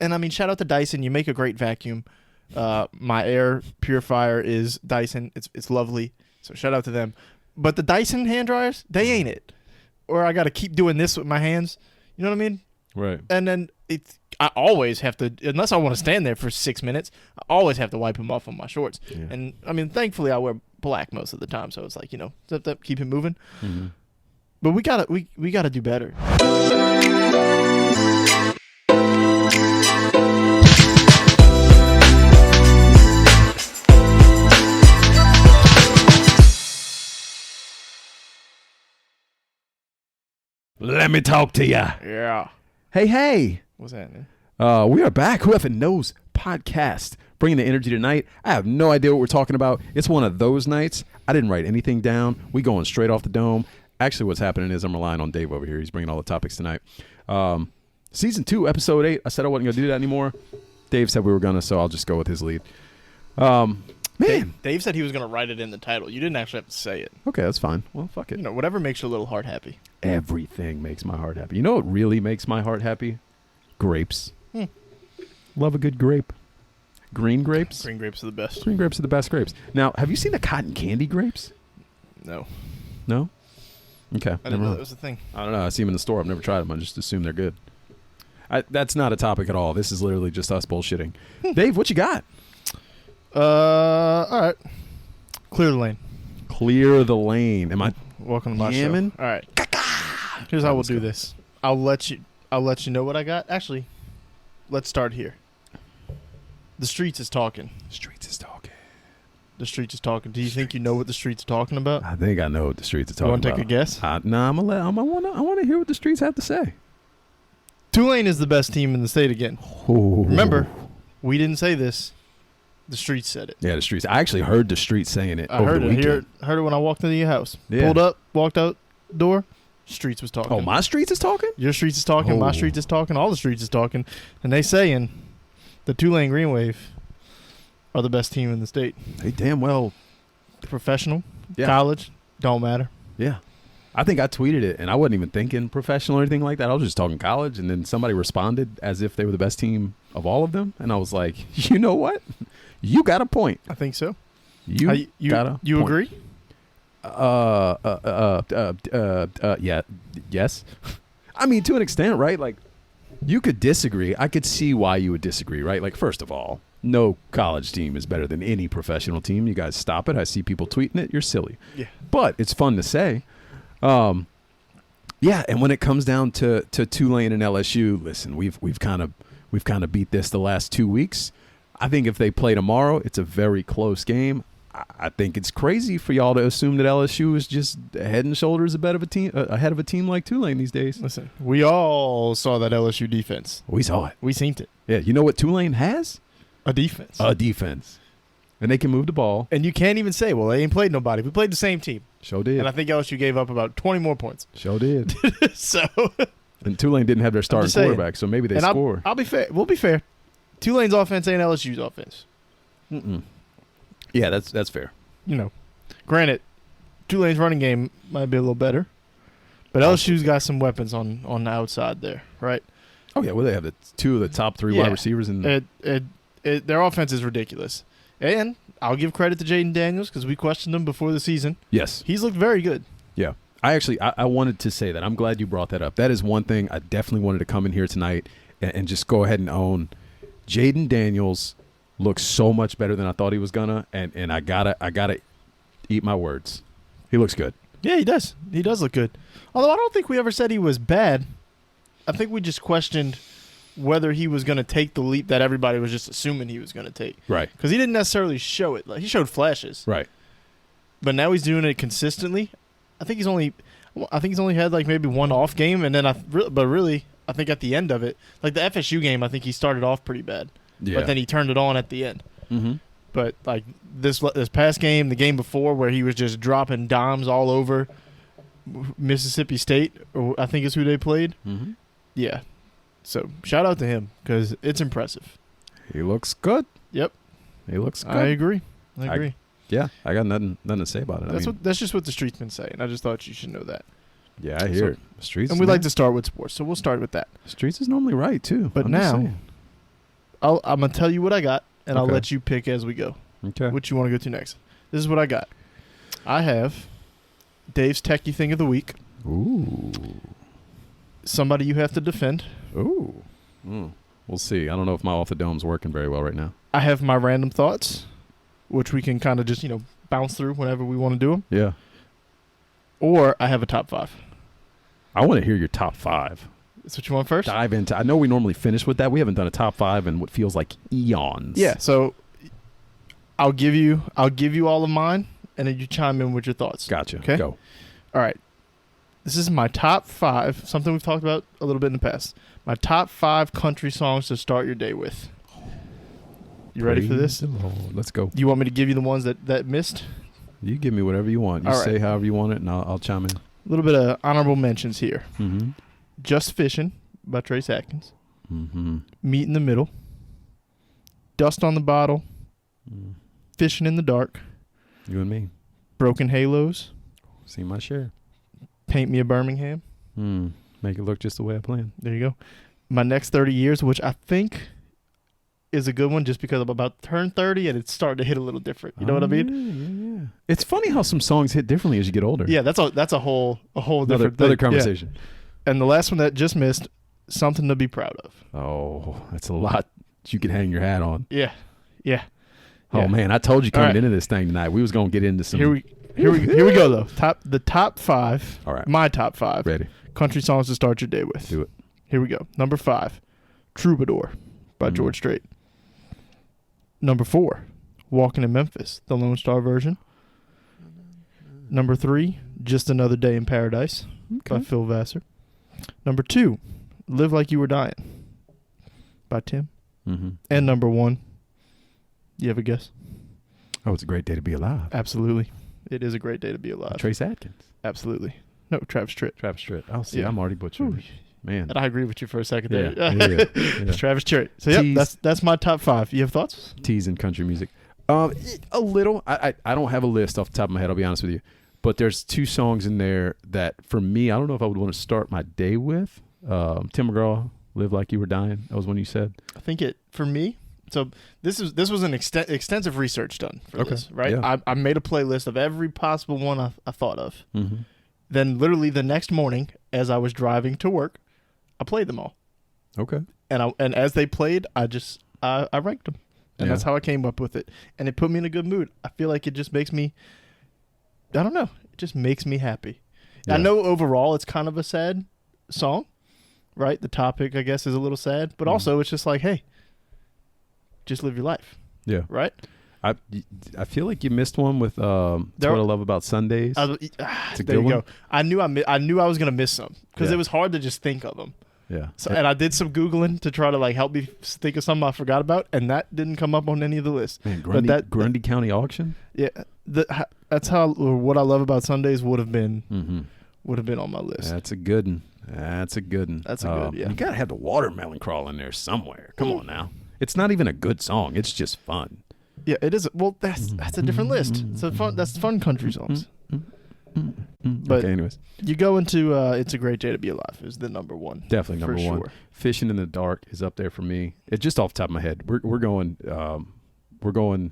And I mean, shout out to Dyson. You make a great vacuum. My air purifier is Dyson. It's lovely. So shout out to them. But the Dyson hand dryers, they ain't it. Or I got to keep doing this with my hands. You know what I mean? Right. And then I always have to, unless I want to stand there for 6 minutes, I always have to wipe them off on my shorts. Yeah. And I mean, thankfully I wear black most of the time, so it's like, zip, keep it moving. Mm-hmm. But we gotta do better. Let me talk to ya. Yeah. Hey. What's happening? We are back. Who Effing Knows podcast. Bringing the energy tonight. I have no idea what we're talking about. It's one of those nights. I didn't write anything down. We going straight off the dome. Actually, what's happening is I'm relying on Dave over here. He's bringing all the topics tonight. Season 2, episode 8. I said I wasn't going to do that anymore. Dave said we were going to, so I'll just go with his lead. Man. Dave said he was going to write it in the title. You didn't actually have to say it. Okay, that's fine. Well, fuck it. Whatever makes your little heart happy. Everything makes my heart happy. You know what really makes my heart happy? Grapes. Love a good grape. Green grapes? Green grapes are the best. Green grapes are the best grapes. Now, have you seen the cotton candy grapes? No. No? Okay. I didn't know that was a thing. I don't know. I see them in the store. I've never tried them. I just assume they're good. That's not a topic at all. This is literally just us bullshitting. Dave, what you got? All right. Clear the lane. Clear the lane. Am I welcome to my yamming? show? All right. Here's how we'll do this. I'll let you know what I got. Actually, let's start here. The streets is talking. The streets is talking. The streets is talking. Do you think you know what the streets are talking about? I think I know what the streets are talking You about. want to take a guess? No, I want to hear what the streets have to say. Tulane is the best team in the state again. Ooh. Remember, we didn't say this. The streets said it. Yeah, the streets. I actually heard the streets saying it. I over heard the it. weekend. Heard it when I walked into your house. Yeah. Pulled up, walked out door. Streets was talking. Oh, my streets is talking? Your streets is talking. My streets is talking. All the streets is talking. And they saying the Tulane Green Wave are the best team in the state. They damn well. Professional, Yeah. college, don't matter. Yeah. I think I tweeted it, and I wasn't even thinking professional or anything like that. I was just talking college, and then somebody responded as if they were the best team of all of them. And I was like, you know what? You got a point. I think so. You got a You point. agree? Yeah. Yes. I mean, to an extent, right? Like, you could disagree. I could see why you would disagree, right? Like, first of all, no college team is better than any professional team. You guys stop it. I see people tweeting it. You're silly. Yeah. But it's fun to say. Yeah, and when it comes down to Tulane and LSU, listen, we've kind of beat this the last 2 weeks. I think if they play tomorrow, it's a very close game. I think it's crazy for y'all to assume that LSU is just head and shoulders ahead of a team like Tulane these days. Listen, we all saw that LSU defense. We saw it. We seen it. Yeah, you know what Tulane has? A defense. A defense. And they can move the ball. And you can't even say, well, they ain't played nobody. We played the same team. Sure did. And I think LSU gave up about 20 more points. Sure did. So. And Tulane didn't have their starting quarterback, so maybe they score. I'll be fair. We'll be fair. Tulane's offense ain't LSU's offense. Yeah, that's fair. Granted, Tulane's running game might be a little better, but LSU's got some weapons on the outside there, right? Oh yeah, well they have two of the top 3 wide receivers in. Their offense is ridiculous, and I'll give credit to Jaden Daniels because we questioned him before the season. Yes, he's looked very good. Yeah, I wanted to say that. I'm glad you brought that up. That is one thing I definitely wanted to come in here tonight and just go ahead and own. Jaden Daniels looks so much better than I thought he was gonna, and I gotta eat my words. He looks good. Yeah, he does. He does look good. Although I don't think we ever said he was bad. I think we just questioned whether he was going to take the leap that everybody was just assuming he was going to take. Right. Because he didn't necessarily show it. Like, he showed flashes. Right. But now he's doing it consistently. I think he's only had like maybe one off game, and then I think at the end of it, like the FSU game, I think he started off pretty bad. Yeah. But then he turned it on at the end. Mm-hmm. But like this past game, the game before, where he was just dropping dimes all over Mississippi State, or I think is who they played. Mm-hmm. Yeah. So shout out to him because it's impressive. He looks good. Yep. He looks good. I agree. I got nothing to say about it. That's just what the street's been saying. I just thought you should know that. Yeah, I hear it. Streets. And we like to start with sports, so we'll start with that. Streets is normally right too. But now I'm gonna tell you what I got, and I'll Okay. let you pick as we go. Okay. Which you want to go to next? This is what I got. I have Dave's Techy thing of the week. Ooh. Somebody you have to defend. Ooh. We'll see. I don't know if my off the dome's working very well right now. I have my random thoughts, which we can kind of just bounce through whenever we want to do them. Yeah. Or I have a top 5. I want to hear your top 5. That's what you want first? Dive into. I know we normally finish with that. We haven't done a top 5 in what feels like eons. Yeah. So I'll give you all of mine, and then you chime in with your thoughts. Gotcha. Okay. Go. All right. This is my top 5. Something we've talked about a little bit in the past. My top 5 country songs to start your day with. You ready for this? Praise the Lord. Let's go. You want me to give you the ones that missed? You give me whatever you want. You All right. say however you want it, and I'll chime in. A little bit of honorable mentions here. Mm-hmm. Just Fishing by Trace Atkins. Mm-hmm. Meet in the Middle. Dust on the Bottle. Fishing in the Dark. You and me. Broken Halos. See my share. Paint Me a Birmingham. Make it look just the way I planned. There you go. My Next 30 Years, which I think is a good one just because I'm about to turn 30 and it's starting to hit a little different. You know what I mean? Yeah. It's funny how some songs hit differently as you get older. Yeah, that's a whole different thing. Another conversation. Yeah. And the last one that just missed, Something to Be Proud of. Oh, that's a lot you could hang your hat on. Yeah. Yeah. Oh Yeah. man, I told you coming All right. into this thing tonight we was gonna get into some. Here we go though. The top 5. All right. My top 5. Ready? Country songs to start your day with. Do it. Here we go. Number 5, Troubadour by George Strait. Number 4, Walking in Memphis, the Lone Star version. Number 3, Just Another Day in Paradise by Phil Vassar. Number 2, Live Like You Were Dying by Tim. Mm-hmm. And number 1, you have a guess? Oh, it's a great day to be alive. Absolutely. It is a great day to be alive. Trace Atkins. Absolutely. No, Travis Tritt. Travis Tritt. Oh, see, Yeah. I'm already butchering. Man. And I agree with you for a second Yeah. there. Yeah. It's Travis Tritt. So yeah, Tease. that's my top 5. You have thoughts? Tease in country music. A little. I don't have a list off the top of my head, I'll be honest with you. But there's 2 songs in there that, for me, I don't know if I would want to start my day with. Tim McGraw, Live Like You Were Dying. That was one you said. I think for me, so this was an extensive research done for this, right? Yeah. I made a playlist of every possible one I thought of. Mm-hmm. Then literally the next morning, as I was driving to work, I played them all. Okay. And as they played, I ranked them. And Yeah. that's how I came up with it. And it put me in a good mood. I feel like it just makes me, I don't know, it just makes me happy. Yeah. I know overall it's kind of a sad song, right? The topic, I guess, is a little sad. But also it's just like, hey, just live your life, Yeah. right? I feel like you missed one with That's What I Love About Sundays. There good you one. go. I knew I was going to miss some because Yeah. it was hard to just think of them. Yeah. So, and I did some Googling to try to help me think of something I forgot about, and that didn't come up on any of the lists. Man, But Grundy County Auction. Yeah, that's how What I Love About Sundays would have been on my list. That's a good one. That's a good one. That's a good, yeah. You gotta have the watermelon crawl in there somewhere. Come on now. It's not even a good song. It's just fun. Yeah, it is. Well, that's a different list. That's fun country songs. But Okay, anyways. you go into It's a Great Day to Be Alive is the number 1. Definitely number for 1. sure. Fishing in the Dark is up there for me. It's just off the top of my head. We're going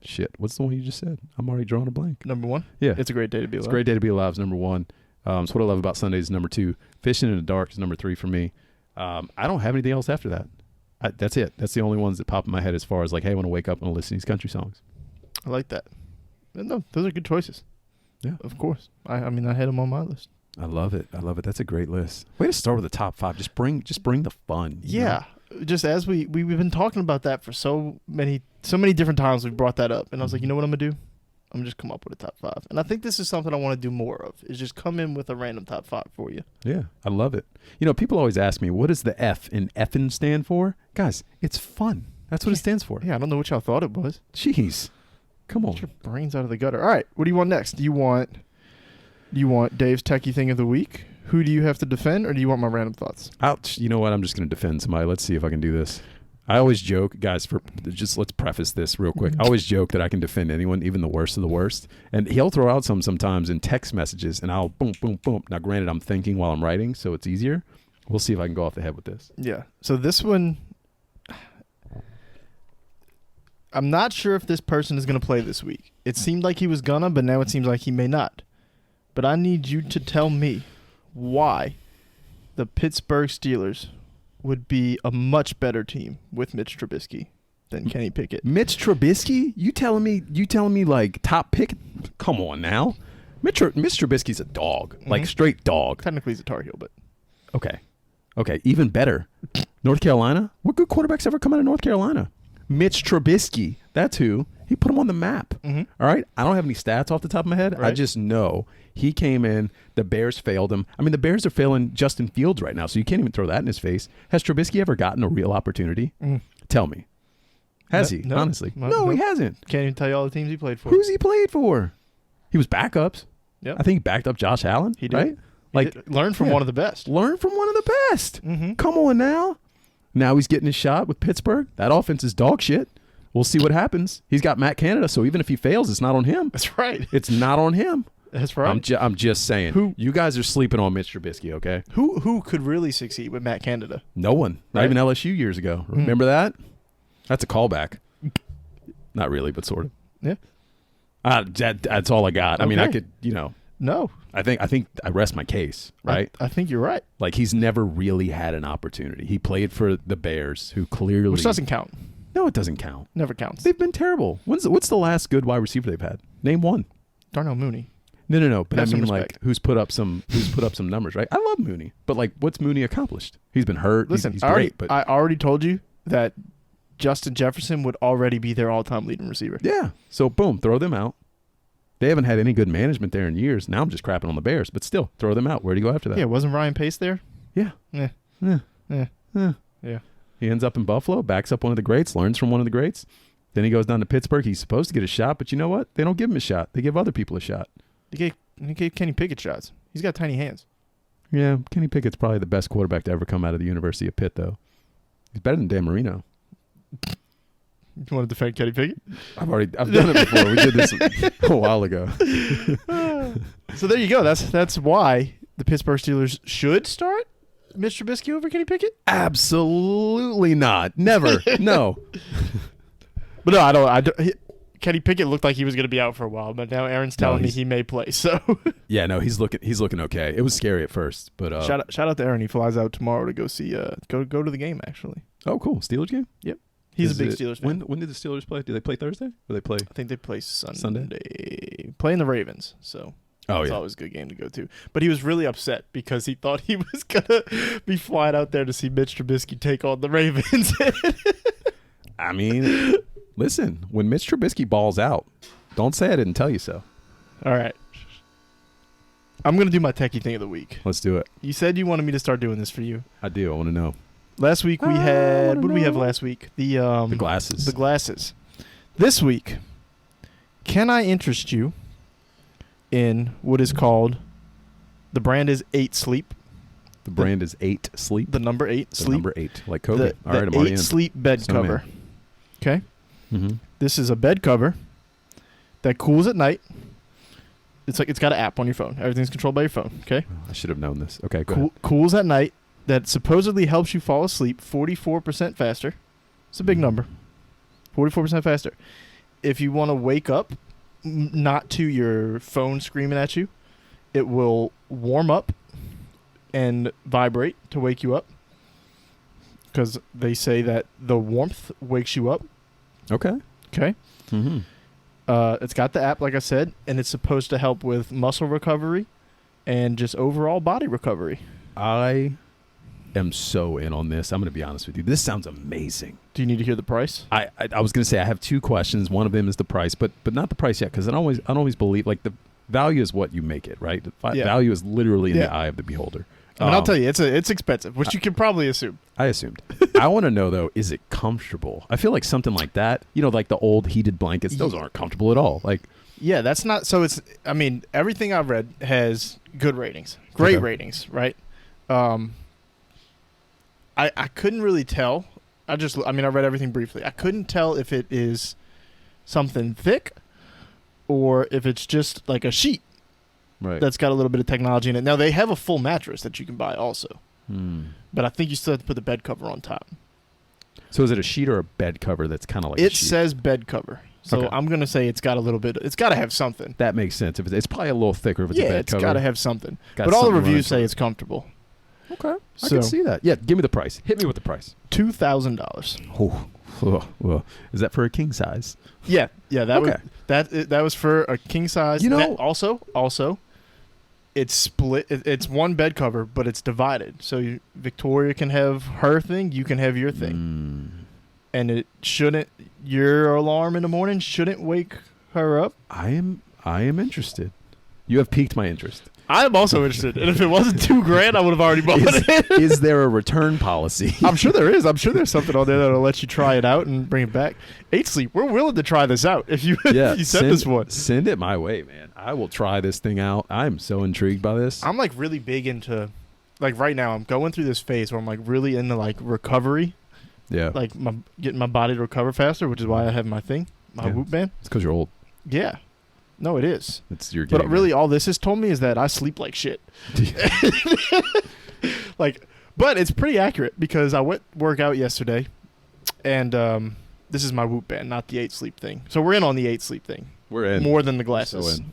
shit. What's the one you just said? I'm already drawing a blank. Number 1? Yeah. It's a Great Day to Be Alive. It's a Great Day to Be Alive is number 1. It's What I Love About Sundays is number 2. Fishing in the Dark is number 3 for me. I don't have anything else after that. That's it. That's the only ones that pop in my head as far as I want to wake up and listen to these country songs. I like that. No, those are good choices. Yeah. Of course. I mean, I had them on my list. I love it. That's a great list. Way to start with the top 5. Just bring the fun. you Yeah. know? Just as we've been talking about that for so many different times, we've brought that up. And I was like, you know what I'm going to do? I'm going to just come up with a top 5. And I think this is something I want to do more of, is just come in with a random top 5 for you. Yeah, I love it. People always ask me, what does the F in effing stand for? Guys, it's fun. That's what it stands for. Yeah, I don't know what y'all thought it was. Jeez. Come on. Get your brains out of the gutter. All right, what do you want next? Do you want Dave's Techie Thing of the Week? Who do you have to defend, or do you want my random thoughts? You know what? I'm just going to defend somebody. Let's see if I can do this. I always joke, guys, let's preface this real quick. I always joke that I can defend anyone, even the worst of the worst. And he'll throw out sometimes in text messages, and I'll boom, boom, boom. Now, granted, I'm thinking while I'm writing, so it's easier. We'll see if I can go off the head with this. Yeah. So this one, I'm not sure if this person is going to play this week. It seemed like he was gonna, but now it seems like he may not. But I need you to tell me why the Pittsburgh Steelers would be a much better team with Mitch Trubisky than Kenny Pickett. Mitch Trubisky? You telling me like top pick? Come on now. Mitch Trubisky's a dog. Like straight dog. Technically he's a Tar Heel, but Okay. Even better. North Carolina? What good quarterbacks ever come out of North Carolina? Mitch Trubisky. That's who. He put him on the map. All right? I don't have any stats off the top of my head. Right. I just know he came in. The Bears failed him. I mean, the Bears are failing Justin Fields right now, so you can't even throw that in his face. Has Trubisky ever gotten a real opportunity? Tell me. Has he? No. Honestly. No, No, no. he hasn't. can't even tell you all the teams he played for. Who's he played for? He was backups. Yep. I think he backed up Josh Allen. He did. Right? Learn from one of the best. Learn from one of the best. Mm-hmm. Come on now. Now he's getting his shot with Pittsburgh. That offense is dog shit. We'll see what happens. He's got Matt Canada, so even if he fails, it's not on him. That's right. It's not on him. That's right. I'm just saying. You guys are sleeping on Mitch Trubisky, okay? Who could really succeed with Matt Canada? No one. Not Right. even LSU years ago. Remember that? That's a callback. Not really, but sort of. Yeah. That's all I got. I mean, I Okay. could, No. I think I rest my case, right? I think you're right. Like he's never really had an opportunity. He played for the Bears, who clearly Which doesn't count. No, it doesn't count. Never counts. They've been terrible. What's the last good wide receiver they've had? Name one. Darnell Mooney. No. But Have I some mean, like, respect. who's put up some numbers, right? I love Mooney, but like, what's Mooney accomplished? He's been hurt. Listen, he's I great, but already told you that Justin Jefferson would already be their all-time leading receiver. yeah. So boom, throw them out. They haven't had any good management there in years. Now I'm just crapping on the Bears, but still, throw them out. Where do you go after that? Yeah, wasn't Ryan Pace there? Yeah. Yeah. Yeah. Yeah. Yeah. Yeah. He ends up in Buffalo, backs up one of the greats, learns from one of the greats. Then he goes down to Pittsburgh. He's supposed to get a shot, but you know what? They don't give him a shot. They give other people a shot. He gave Kenny Pickett shots. He's got tiny hands. Yeah, Kenny Pickett's probably the best quarterback to ever come out of the University of Pitt, though. He's better than Dan Marino. You want to defend Kenny Pickett? I've done it before. We did this a while ago. So there you go. That's why the Pittsburgh Steelers should start Mitch Trubisky over Kenny Pickett. Absolutely not. Never. No. But no, I don't. Kenny Pickett looked like he was going to be out for a while, but now Aaron's telling me he may play. So Yeah, no, he's looking okay. It was scary at first, but shout out to Aaron. He flies out tomorrow to go see go to the game. Actually, oh, cool. Steelers game? yep. He's Is a big it- Steelers fan. When did the Steelers play? Do they play Thursday? Or they play? I think they play Sunday. Sunday? Playing the Ravens. So Oh it's yeah. always a good game to go to. But he was really upset because he thought he was gonna be flying out there to see Mitch Trubisky take on the Ravens. I mean, listen, when Mitch Trubisky balls out, don't say I didn't tell you so. All right. I'm gonna do my techie thing of the week. Let's do it. You said you wanted me to start doing this for you. I do. I want to know. Last week we I had wanna what did we have know. last week? The Glasses. The glasses. This week, can I interest you in what is called the brand is 8 Sleep, The brand is 8 Sleep. the number 8 The Sleep, number 8, like Kobe. the, All right, the I'm already 8 in. Sleep bed So I'm cover. Okay, Mm-hmm. this is a bed cover that cools at night. It's like it's got an app on your phone. Everything's controlled by your phone. Okay, I should have known this. Okay, go ahead. cools at night. That supposedly helps you fall asleep 44% faster. It's a big number. 44% faster. If you want to wake up, not to your phone screaming at you, it will warm up and vibrate to wake you up. Because they say that the warmth wakes you up. Okay. Okay. Mm-hmm. It's got the app, like I said, and it's supposed to help with muscle recovery and just overall body recovery. I am so in on this. I'm going to be honest with you. This sounds amazing. Do you need to hear the price? I was going to say I have 2 questions. One of them is the price, but not the price yet, because I don't always believe, like, the value is what you make it, right? The Yeah. value is literally in Yeah. the eye of the beholder. I mean, I'll tell you, it's expensive, which you can probably assume. I assumed. I want to know, though, is it comfortable? I feel like something like that, like the old heated blankets, those aren't comfortable at all. Like, Yeah, that's not. So it's. I mean, everything I've read has good ratings, great Okay. ratings, right? I couldn't really tell. I read everything briefly. I couldn't tell if it is something thick or if it's just like a sheet right. that's got a little bit of technology in it. Now they have a full mattress that you can buy also, Hmm. but I think you still have to put the bed cover on top. So is it a sheet or a bed cover that's kind of like It a sheet? says bed cover. So Okay. I'm going to say it's got a little bit. It's got to have something. That makes sense. If it's probably a little thicker if it's a Yeah, bed it's cover. got to have something. Got But all the something running reviews through say it. it's comfortable. Okay. I So- can see that. Yeah, give me the price. Hit me with the price. $2,000. Well, is that for a king size? Yeah, that Okay. that was for a king size. You know- That also, it's split. It's one bed cover, but it's divided. So Victoria can have her thing, you can have your thing, and it shouldn't. Your alarm in the morning shouldn't wake her up. I am interested. You have piqued my interest. I'm also interested, and if it wasn't $2,000, I would have already bought it. Is there a return policy? I'm sure there is. I'm sure there's something on there that'll let you try it out and bring it back. 8 Sleep, we're willing to try this out. If you you send this one, Send it my way, man. I will try this thing out. I'm so intrigued by this. I'm like really big into, like right now I'm going through this phase where I'm like really into like recovery, Yeah. like getting my body to recover faster, which is why I have my thing, my Yeah. Whoop band. It's because you're old. Yeah, no, it is. It's your But really, all this has told me is that I sleep like shit. Like, but it's pretty accurate because I went work out yesterday, and this is my Whoop band, not the 8 Sleep thing. So we're in on the 8 Sleep thing We're in. more than the So glasses in.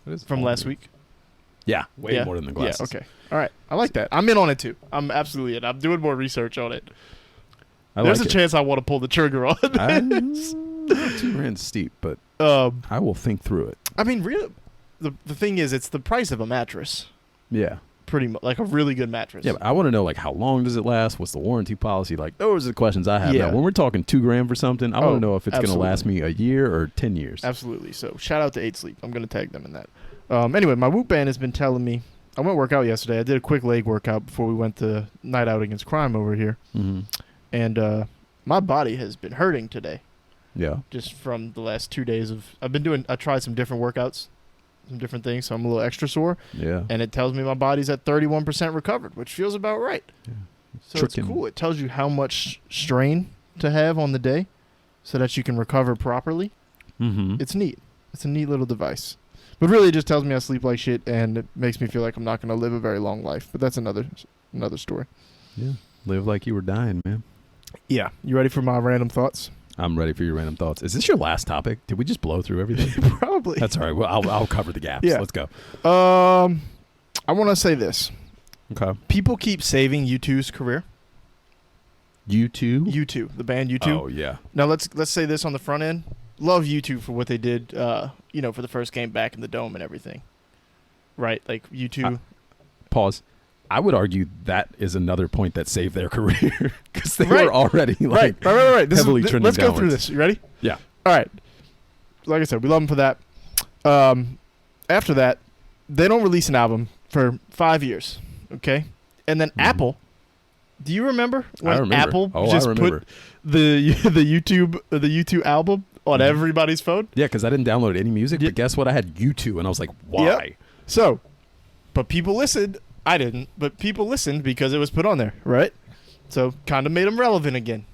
What is from all last new? week. Yeah, way Yeah. more than the glasses. Yeah, okay. All right. I like that. I'm in on it too. I'm absolutely in. I'm doing more research on it. There's There's a chance I want to pull the trigger on this. $2,000 steep, but I will think through it. I mean, really, the thing is, it's the price of a mattress. Yeah. Pretty much, like a really good mattress. Yeah, but I want to know, like, how long does it last? What's the warranty policy? Like, those are the questions I have. Yeah. Now, when we're talking $2,000 for something, I want to know if it's going to last me a year or 10 years. Absolutely. So shout out to 8 Sleep. I'm going to tag them in that. Anyway, my Whoop band has been telling me. I went work out yesterday. I did a quick leg workout before we went to night out against crime over here, Mm-hmm. and my body has been hurting today. Yeah. Just from the last 2 days of I tried some different workouts, some different things, so I'm a little extra sore, Yeah. and it tells me my body's at 31% recovered, which feels about right. Yeah. So Tricking. it's cool. It tells you how much strain to have on the day so that you can recover properly. Mm-hmm. It's neat. It's a neat little device. But really it just tells me I sleep like shit, and it makes me feel like I'm not going to live a very long life. But that's another story. Yeah. Live like you were dying, man. Yeah. You ready for my random thoughts? I'm ready for your random thoughts. Is this your last topic? Did we just blow through everything? Probably. That's all right. Well, I'll cover the gaps. Yeah. Let's go. I want to say this. Okay. People keep saving U2's career. U2? U2, the band U2. Oh, yeah. Now let's say this on the front end. Love U2 for what they did, for the first game back in the Dome and everything. Right? Like U2. Pause. I would argue that is another point that saved their career because they Right. were already like right. heavily trending Let's go through downwards. this. You ready? Yeah. All right. Like I said, we love them for that. After that, they don't release an album for 5 years. Okay, and then Apple. Do you remember when I remember. Apple Oh, just I remember. put the YouTube album on everybody's phone? Yeah, because I didn't download any music, Yeah. but guess what? I had U2, and I was like, why? Yep. So, but people listened. I didn't, but people listened because it was put on there, right? So, kind of made them relevant again.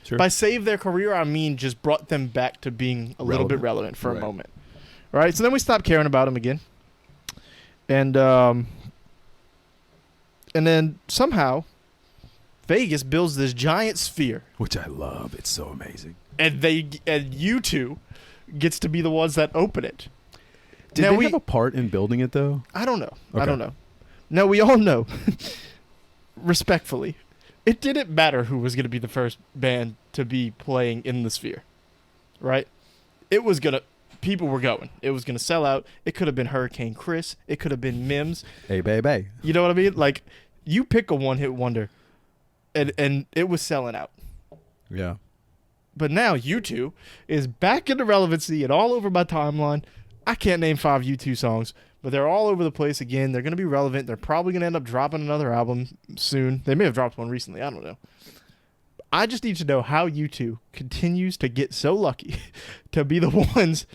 Sure. By save their career, I mean just brought them back to being a little bit relevant for Right. a moment. Right? So then we stopped caring about them again. And then somehow Vegas builds this giant sphere, Which I love. It's so amazing. and U2 gets to be the ones that open it. Did Now they we- have a part in building it, though? I don't know. I Okay. don't know. Now, we all know, respectfully, it didn't matter who was going to be the first band to be playing in the sphere, right? It was going to, people were going. It was going to sell out. It could have been Hurricane Chris. It could have been Mims. Hey, baby. You know what I mean? Like, you pick a one-hit wonder, and it was selling out. Yeah. But now U2 is back into relevancy and all over my timeline. I can't name 5 U2 songs, but they're all over the place again. They're going to be relevant. They're probably going to end up dropping another album soon. They may have dropped one recently. I don't know. I just need to know how U2 continues to get so lucky to be the ones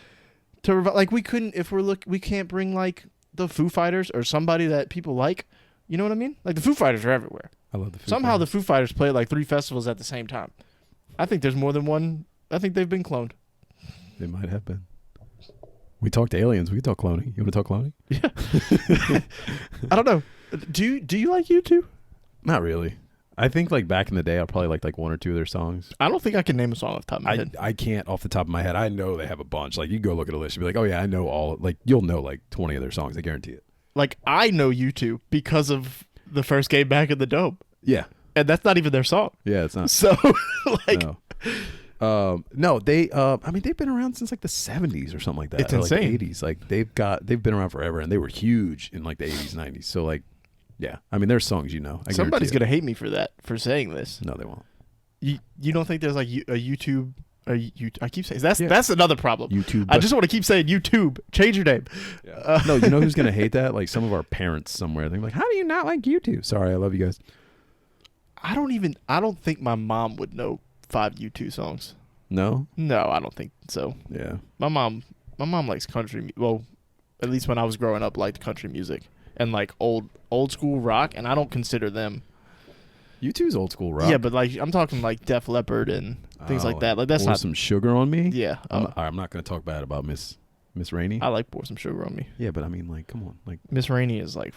to like we couldn't if we can't bring like the Foo Fighters or somebody that people like. You know what I mean? Like the Foo Fighters are everywhere. I love the Somehow the Foo Fighters play at like 3 festivals at the same time. I think there's more than one. I think they've been cloned. They might have been. We talked aliens. We can talk cloning. You want to talk cloning? I don't know. Do you like U2? Not really. I think like back in the day, I probably liked like one or two of their songs. I don't think I can name a song off the top of my head. I can't off the top of my head. I know they have a bunch. Like you go look at a list, you'll be like, oh yeah, I know all. Like you'll know like 20 of their songs. I guarantee it. Like I know U2 because of the first game back in the Dome, Yeah. and that's not even their song. Yeah, it's not. So like, no, they. I mean, they've been around since like the 70s or something like that. It's or, insane. Like the 80s. Like they've been around forever, and they were huge in like the 80s, 90s. So like, yeah. I mean, there's songs I somebody's guarantee gonna hate me for saying this. it. No, they won't. You don't think there's like a YouTube? I keep saying that's another problem. YouTube. I just want to keep saying YouTube. Change your name. Yeah. No, you know who's gonna hate that? Like some of our parents somewhere. They're like, how do you not like YouTube? Sorry, I love you guys. I don't think my mom would know 5 U2 songs. No. No, I don't think so. Yeah. My mom likes country. Well, at least when I was growing up, liked country music and like old school rock, and I don't consider them. U2's old school rock. Yeah, but like I'm talking like Def Leppard and things like that. Like that's Pour not some sugar on me. Yeah. I'm not going to talk bad about Miss Rainey. I like Pour Some Sugar on Me. Yeah, but I mean, like, come on, like Miss Rainey is like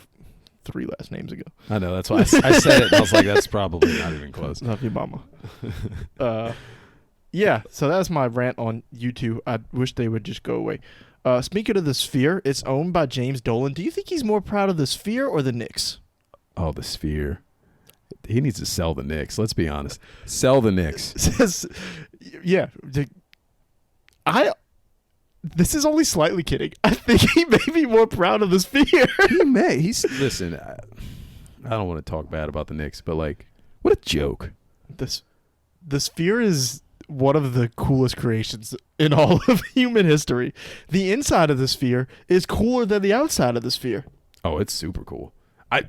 3 last names ago. I know that's why I said it. I was like, that's probably not even close. Love you, mama. Yeah. So that's my rant on U2. I wish they would just go away. Speaking of the Sphere, it's owned by James Dolan. Do you think he's more proud of the Sphere or the Knicks? Oh, the Sphere. He needs to sell the Knicks. Let's be honest. Sell the Knicks. Yeah. This is only slightly kidding. I think he may be more proud of the Sphere. He may. Listen. I don't want to talk bad about the Knicks, but like, what a joke. The Sphere is one of the coolest creations in all of human history. The inside of the Sphere is cooler than the outside of the Sphere. Oh, it's super cool.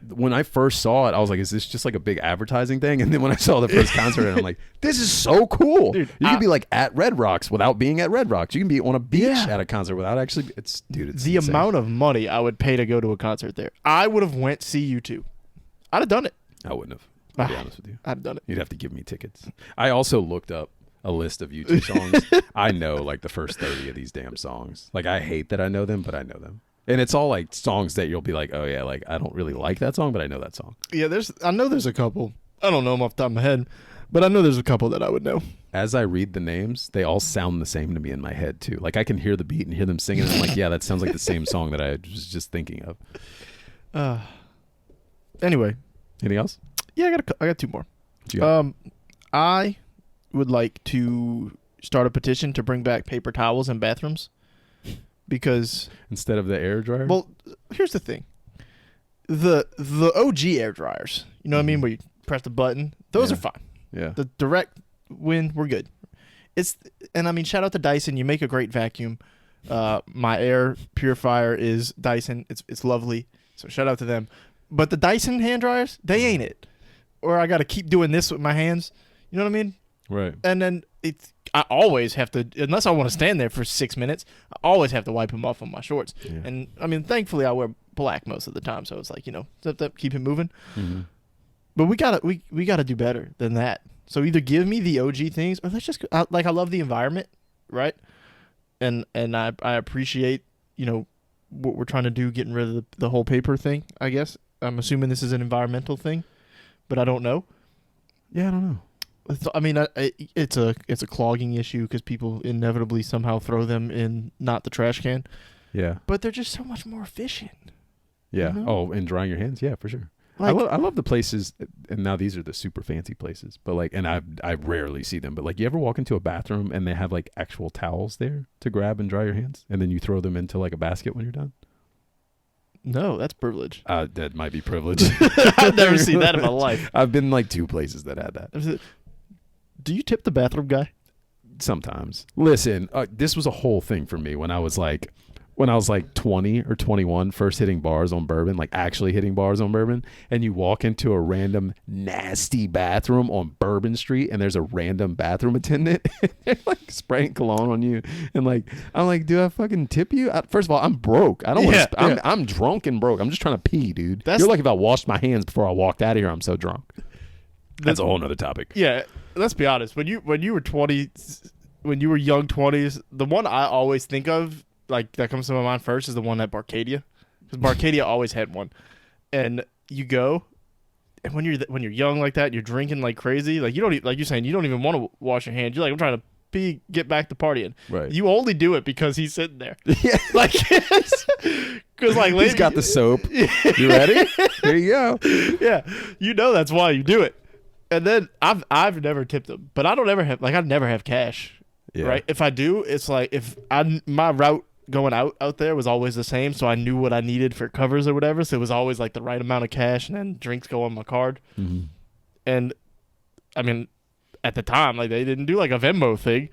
When I first saw it, I was like, is this just like a big advertising thing? And then when I saw the first concert, I'm like, this is so cool. Dude, you can be like at Red Rocks without being at Red Rocks. You can be on a beach at a concert without actually. It's the insane. Amount of money I would pay to go to a concert there. I would have went see U2. I'd have done it. I wouldn't have. I'll be honest with you. I'd have done it. You'd have to give me tickets. I also looked up a list of U2 songs. I know like the first 30 of these damn songs. Like I hate that I know them, but I know them. And it's all like songs that you'll be like, oh yeah, like I don't really like that song, but I know that song. Yeah, I know there's a couple. I don't know them off the top of my head, but I know there's a couple that I would know. As I read the names, they all sound the same to me in my head too. Like I can hear the beat and hear them singing, and I'm like, yeah, that sounds like the same song that I was just thinking of. Anyway, anything else? Yeah, I got 2 more. I would like to start a petition to bring back paper towels in bathrooms. Because instead of the air dryer? Well, here's the thing. The OG air dryers, you know what I mean, where you press the button, those are fine. Yeah. The direct wind, we're good. And I mean, shout out to Dyson, you make a great vacuum. My air purifier is Dyson. It's lovely. So shout out to them. But the Dyson hand dryers, they ain't it. Or I got to keep doing this with my hands. You know what I mean? Right. And then I always have to, unless I want to stand there for 6 minutes, I always have to wipe them off on my shorts. Yeah. And I mean, thankfully I wear black most of the time, so it's like, keep it moving. Mm-hmm. But we gotta do better than that. So either give me the OG things, or let's just I love the environment, right? And I appreciate what we're trying to do, getting rid of the whole paper thing. I guess I'm assuming this is an environmental thing, but I don't know. Yeah, I don't know. I mean, it's a clogging issue because people inevitably somehow throw them in not the trash can. Yeah. But they're just so much more efficient. Yeah. Oh, and drying your hands? Yeah, for sure. Like, I love the places, and now these are the super fancy places, but like, and I rarely see them, but like, you ever walk into a bathroom and they have like actual towels there to grab and dry your hands, and then you throw them into like a basket when you're done? No, that's privilege. That might be privilege. I've never seen that in my life. I've been like 2 places that had that. Do you tip the bathroom guy? Sometimes. Listen, this was a whole thing for me when I was like 20 or 21, first hitting bars on bourbon, like actually hitting bars on bourbon, and you walk into a random nasty bathroom on Bourbon Street, and there's a random bathroom attendant, and they're like spraying cologne on you, and like, I'm like, do I fucking tip you? First of all, I'm broke. I don't want to. I'm drunk and broke. I'm just trying to pee, dude. You're like, if I washed my hands before I walked out of here, I'm so drunk. That's a whole nother topic. Yeah, let's be honest. When you were 20, when you were young 20s, the one I always think of, like that comes to my mind first, is the one at Barcadia, because Barcadia always had one, and you go, And when you're young like that, you're drinking like crazy. Like you don't like you're saying you don't even want to wash your hands. You're like, I'm trying to pee, get back to partying. Right. You only do it because he's sitting there. Yeah. Like, because like he's got the soap. You ready? Here you go. Yeah, that's why you do it. And then I've never tipped him, but I never have cash. Yeah. Right. If I do, it's like my route going out there was always the same, so I knew what I needed for covers or whatever. So it was always like the right amount of cash, and then drinks go on my card. Mm-hmm. And I mean, at the time, like they didn't do like a Venmo thing.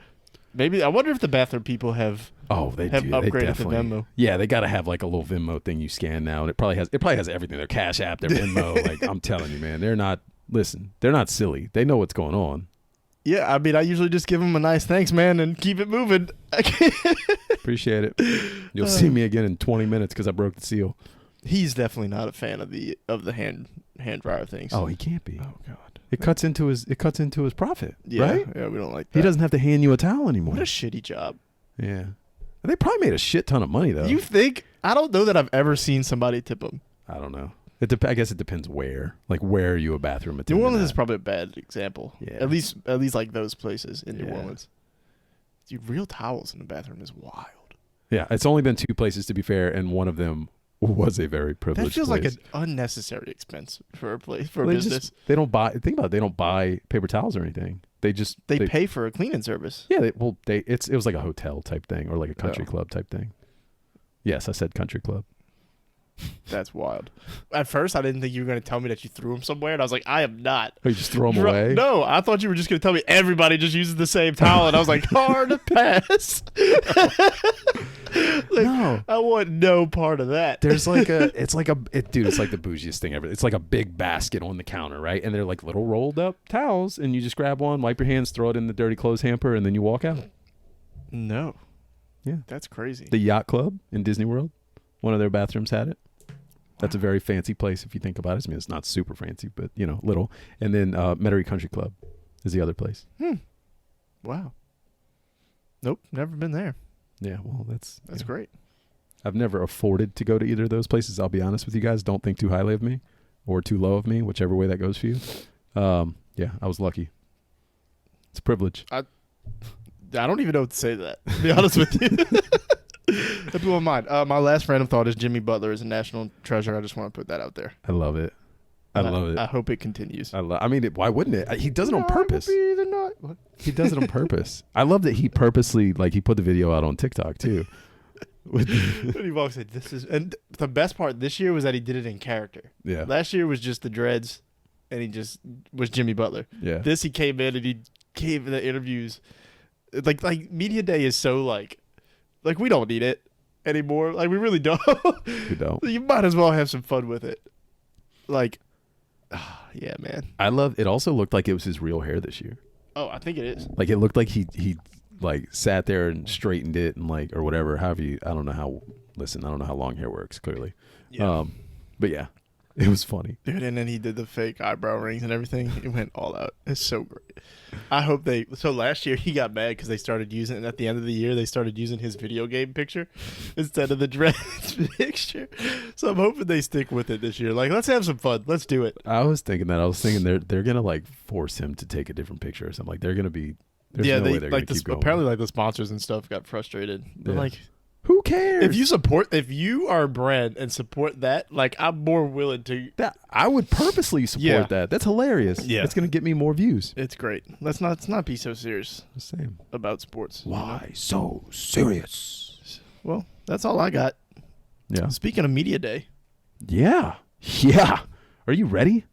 Maybe I wonder if the bathroom people have upgraded to Venmo. Yeah, they got to have like a little Venmo thing you scan now, and it probably has everything. Their Cash App, their Venmo. Like I'm telling you, man, they're not silly. They know what's going on. Yeah, I mean, I usually just give them a nice thanks, man, and keep it moving. Appreciate it. You'll see me again in 20 minutes because I broke the seal. He's definitely not a fan of the hand dryer things. Oh, he can't be. Oh God. It cuts into his profit, yeah, right? Yeah, we don't like that. He doesn't have to hand you a towel anymore. What a shitty job. Yeah. They probably made a shit ton of money though. You think? I don't know that I've ever seen somebody tip him. I don't know. I guess it depends where. Like, where are you a bathroom attendant? New Orleans is probably a bad example. Yeah. At least like those places in New Yeah. Orleans. Dude, real towels in the bathroom is wild. Yeah, it's only been 2 places to be fair, and one of them was a very privileged That feels place. like an unnecessary expense for a place for a They business. they don't buy. Think about it. They don't buy paper towels or anything. They pay for a cleaning service. Yeah. It was like a hotel type thing or like a country club type thing. Yes, I said country club. That's wild. At first, I didn't think you were going to tell me that you threw them somewhere, and I was like, I am not. Oh, you just throw them away? No, I thought you were just going to tell me everybody just uses the same towel, and I was like, hard to pass. No, I want no part of that. There's like it's like the bougiest thing ever. It's like a big basket on the counter, right? And they're like little rolled up towels, and you just grab one, wipe your hands, throw it in the dirty clothes hamper, and then you walk out. No. Yeah. That's crazy. The Yacht Club in Disney World, one of their bathrooms had it. That's a very fancy place if you think about it. I mean, it's not super fancy, but, little. And then Metairie Country Club is the other place. Wow. Nope, never been there. Yeah, well, that's great. I've never afforded to go to either of those places. I'll be honest with you guys. Don't think too highly of me or too low of me, whichever way that goes for you. Yeah, I was lucky. It's a privilege. I don't even know what to say to that, to be honest with you. That blew my mind. My last random thought is Jimmy Butler is a national treasure. I just want to put that out there. I love it. I love it. I hope it continues. Why wouldn't it? He does it on purpose. What? He does it on purpose. I love that he purposely, he put the video out on TikTok too. When he walks in, and the best part this year was that he did it in character. Yeah. Last year was just the dreads, and he just was Jimmy Butler. Yeah. This he came in and he gave the interviews. Like media day is so like we don't need it anymore. Like we really don't. We don't. You might as well have some fun with it. Yeah, man. I love it. Also looked like it was his real hair this year. Oh, I think it is. Like it looked like he sat there and straightened it and or whatever. I don't know how long hair works, clearly. Yeah. But yeah, it was funny. Dude, and then he did the fake eyebrow rings and everything. It went all out. It's so great. I hope so last year he got mad because they started using it at the end of the year. They started using his video game picture instead of the dreads picture. So I'm hoping they stick with it this year. Let's have some fun. Let's do it. I was thinking they're gonna force him to take a different picture or something. They're gonna be. There's no way they're gonna keep going. Apparently the sponsors and stuff got frustrated. They're who cares? If you are a brand and support that, I'm more willing to. I would purposely support that. That's hilarious. Yeah, it's gonna get me more views. It's great. Let's not be so serious. Same about sports. Why so serious? Well, that's all I got. Yeah. Speaking of media day. Yeah. Are you ready?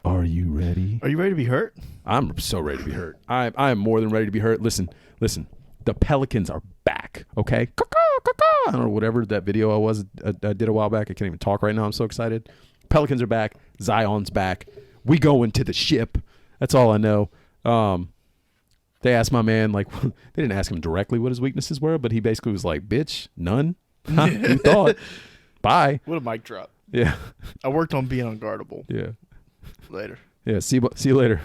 Are you ready? Are you ready to be hurt? I'm so ready to be hurt. I am more than ready to be hurt. Listen. The Pelicans are back. Okay. I don't know, whatever that video I did a while back. I can't even talk right now. I'm so excited. Pelicans are back. Zion's back. We go into the ship. That's all I know. They asked my man, they didn't ask him directly what his weaknesses were, but he basically was like, bitch, none. You thought. Bye. What a mic drop. Yeah. I worked on being unguardable. Yeah. Later. Yeah. See you later.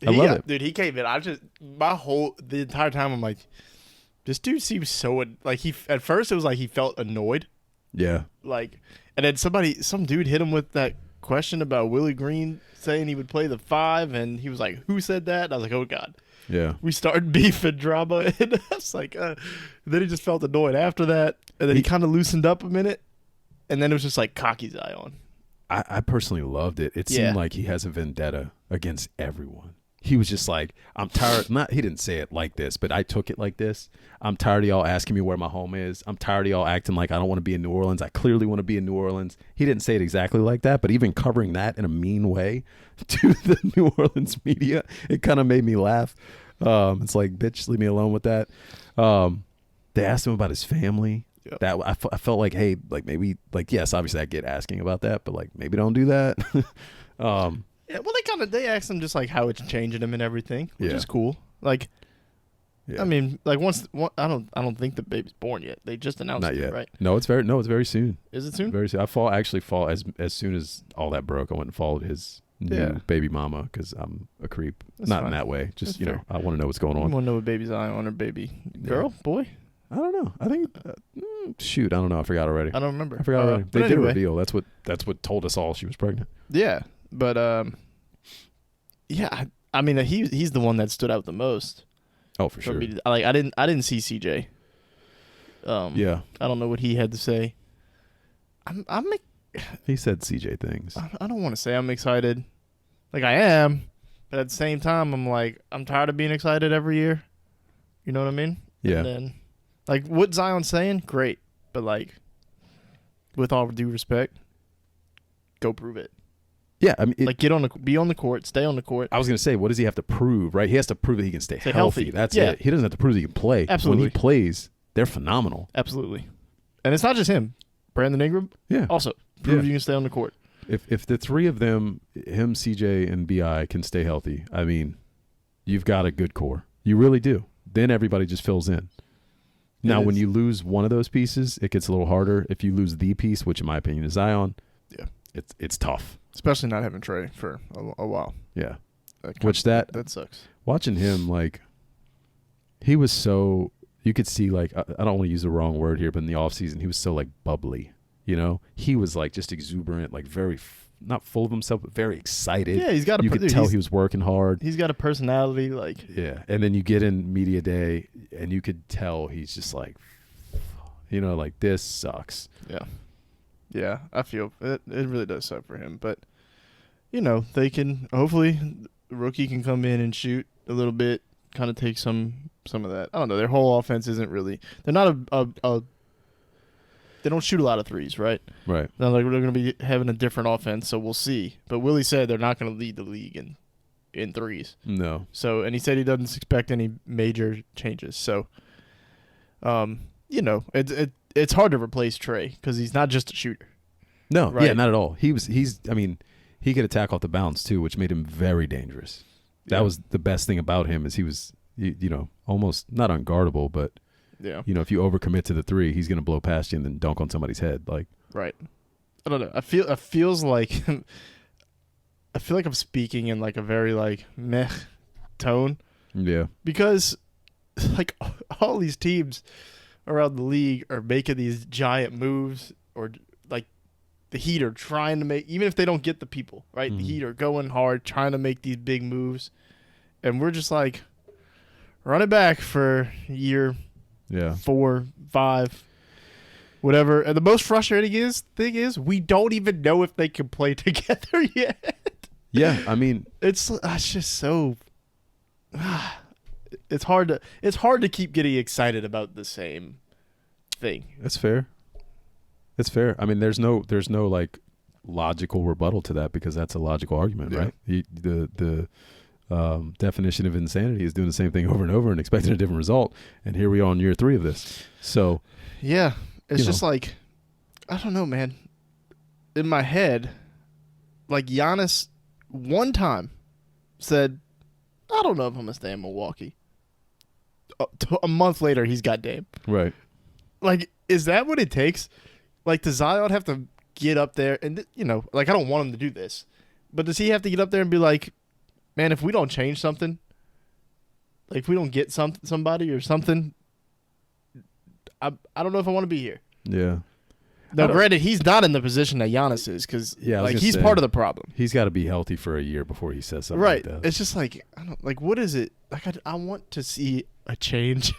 I love it. Dude, he came in. The entire time I'm like, this dude seems so at first it was like he felt annoyed. Yeah. And then some dude hit him with that question about Willie Green saying he would play the 5, and he was like, "Who said that?" And I was like, "Oh God." Yeah. We started beef and drama, and I was like, then he just felt annoyed after that, and then he kind of loosened up a minute, and then it was just like cocky Zion. I personally loved it. It seemed like he has a vendetta against everyone. He was just like, I'm tired. He didn't say it like this, but I took it like this. I'm tired of y'all asking me where my home is. I'm tired of y'all acting like I don't want to be in New Orleans. I clearly want to be in New Orleans. He didn't say it exactly like that, but even covering that in a mean way to the New Orleans media, it kind of made me laugh. It's like, bitch, leave me alone with that. They asked him about his family. Yep. That I felt like, hey, like maybe, like, yes, obviously I get asking about that, but like maybe don't do that. Yeah, well, they asked him just like how it's changing him and everything, which is cool. Like, I mean, like I don't think the baby's born yet. They just announced Not it, yet. right? No, it's very soon. Is it soon? Very soon. I actually fall as soon as all that broke. I went and followed his new baby mama because I'm a creep. That's Not fine. in that way. Just That's know, I want to know what's going You on. want to know what baby's eye on, or baby girl, boy? I don't know. I think shoot, I don't know. I forgot already. I don't remember. I forgot already. They did anyway. reveal. That's what told us all she was pregnant. Yeah, but yeah. I mean, he's the one that stood out the most. Oh, for sure. Me. Like I didn't see CJ. Yeah. I don't know what he had to say. He said CJ things. I don't want to say I'm excited. Like I am, but at the same time, I'm like I'm tired of being excited every year. You know what I mean? Yeah. And then, like, what Zion's saying, great. But, like, with all due respect, go prove it. Yeah, I mean, like, be on the court, stay on the court. I was going to say, what does he have to prove, right? He has to prove that he can stay healthy. That's it. He doesn't have to prove that he can play. Absolutely. When he plays, they're phenomenal. Absolutely. And it's not just him. Brandon Ingram, also, prove you can stay on the court. If the three of them, him, CJ, and BI, can stay healthy, I mean, you've got a good core. You really do. Then everybody just fills in. Now, when you lose one of those pieces, it gets a little harder. If you lose the piece, which in my opinion is Zion, it's tough. Especially not having Trey for a while. Yeah. That sucks. Watching him, like, he was so, you could see, like, I don't want to use the wrong word here, but in the offseason, he was so, like, bubbly, you know? He was, like, just exuberant, like, very, not full of himself, but very excited. Yeah, he's got You could tell he was working hard. He's got a personality, like. Yeah, and then you get in media day, and you could tell he's just like, you know, like, this sucks. Yeah, I feel it really does suck for him. But, you know, they can, hopefully, the rookie can come in and shoot a little bit, kind of take some of that. I don't know, their whole offense isn't really, they're not they don't shoot a lot of threes, right? Right. Now, like, we're going to be having a different offense, so we'll see. But Willie said they're not going to lead the league in threes. No. So, and he said he doesn't expect any major changes. So, you know, it's hard to replace Trey because he's not just a shooter. No, right? Yeah, not at all. I mean, he could attack off the bounce too, which made him very dangerous. That was the best thing about him is he was, you know, almost not unguardable, but you know, if you overcommit to the three, he's going to blow past you and then dunk on somebody's head. Like, right. I don't know. It feels like I feel like I'm speaking in like a very like meh tone. Yeah. Because like all these teams around the league are making these giant moves, or like the Heat are trying to make, even if they don't get the people, right? Mm-hmm. The Heat are going hard, trying to make these big moves. And we're just like, run it back for year 4, 5, whatever. And the most frustrating thing is we don't even know if they can play together yet. Yeah, I mean, it's just so it's hard to keep getting excited about the same thing. That's fair. It's fair. I mean, there's no like logical rebuttal to that because that's a logical argument, right? The definition of insanity is doing the same thing over and over and expecting a different result. And here we are on year 3 of this. So, yeah, it's just like, I don't know, man. In my head, like Giannis one time said, I don't know if I'm going to stay in Milwaukee. A month later, he's got Dame. Right. Like, is that what it takes? Like, does Zion have to get up there? And, you know, like, I don't want him to do this. But does he have to get up there and be like, man, if we don't change something, like if we don't get somebody or something, I don't know if I want to be here. Yeah. Now, granted, he's not in the position that Giannis is because he's part of the problem. He's got to be healthy for a year before he says something right. like that. It's just like, I don't, like, what is it? Like, I want to see a change.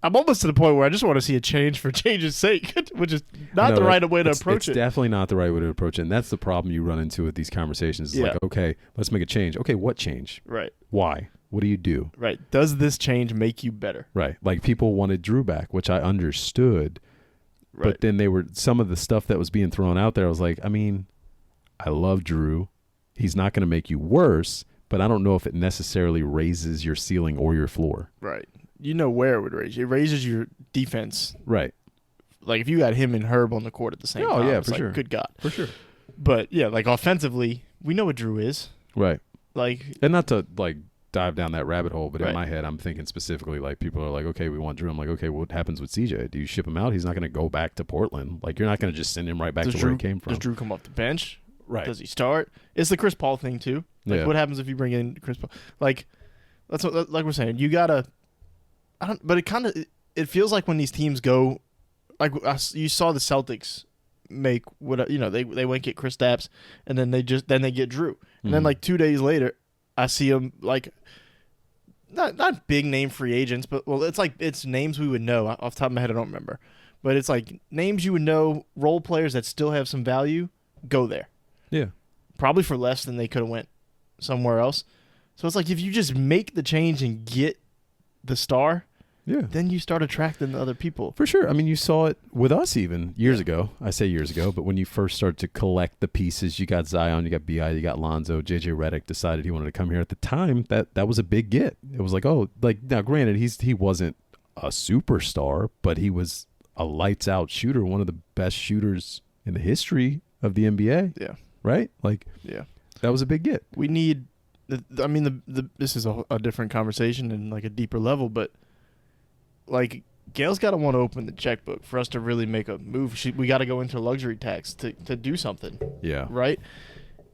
I'm almost to the point where I just want to see a change for change's sake, which is not the right way to approach it. It's definitely not the right way to approach it. And that's the problem you run into with these conversations. It's like, okay, let's make a change. Okay, what change? Right. Why? What do you do? Right. Does this change make you better? Right. Like people wanted Drew back, which I understood. Right. But then some of the stuff that was being thrown out there, I was like, I mean, I love Drew. He's not going to make you worse, but I don't know if it necessarily raises your ceiling or your floor. Right. You know where it would raise you. It raises your defense. Right. Like if you got him and Herb on the court at the same time. Oh, yeah, it's for like, sure. Good God. For sure. But, yeah, like offensively, we know what Drew is. Right. Like, and not to, like, dive down that rabbit hole, but right. in my head, I'm thinking specifically, like, people are like, okay, we want Drew. I'm like, okay, what happens with CJ? Do you ship him out? He's not going to go back to Portland. Like, you're not going to just send him right back to where he came from. Does Drew come off the bench? Right. Does he start? It's the Chris Paul thing, too. Like, what happens if you bring in Chris Paul? Like, that's what, like we're saying, you got to... but it feels like when these teams go, like you saw the Celtics make what they went get Chris Stapps and then they get Drew and then like 2 days later I see them like not big name free agents but it's names we would know off the top of my head I don't remember but it's like names you would know role players that still have some value go there probably for less than they could have went somewhere else so it's like if you just make the change and get the star. Yeah. Then you start attracting the other people. For sure. I mean, you saw it with us even years ago. I say years ago, but when you first started to collect the pieces, you got Zion, you got B.I., you got Lonzo, J.J. Redick decided he wanted to come here. At the time, that was a big get. It was like, oh, like now granted, he wasn't a superstar, but he was a lights-out shooter, one of the best shooters in the history of the NBA. Yeah. Right? Like, that was a big get. We need, this is a different conversation and like a deeper level, but like Gail's got to want to open the checkbook for us to really make a move. We got to go into luxury tax to do something. Yeah. Right.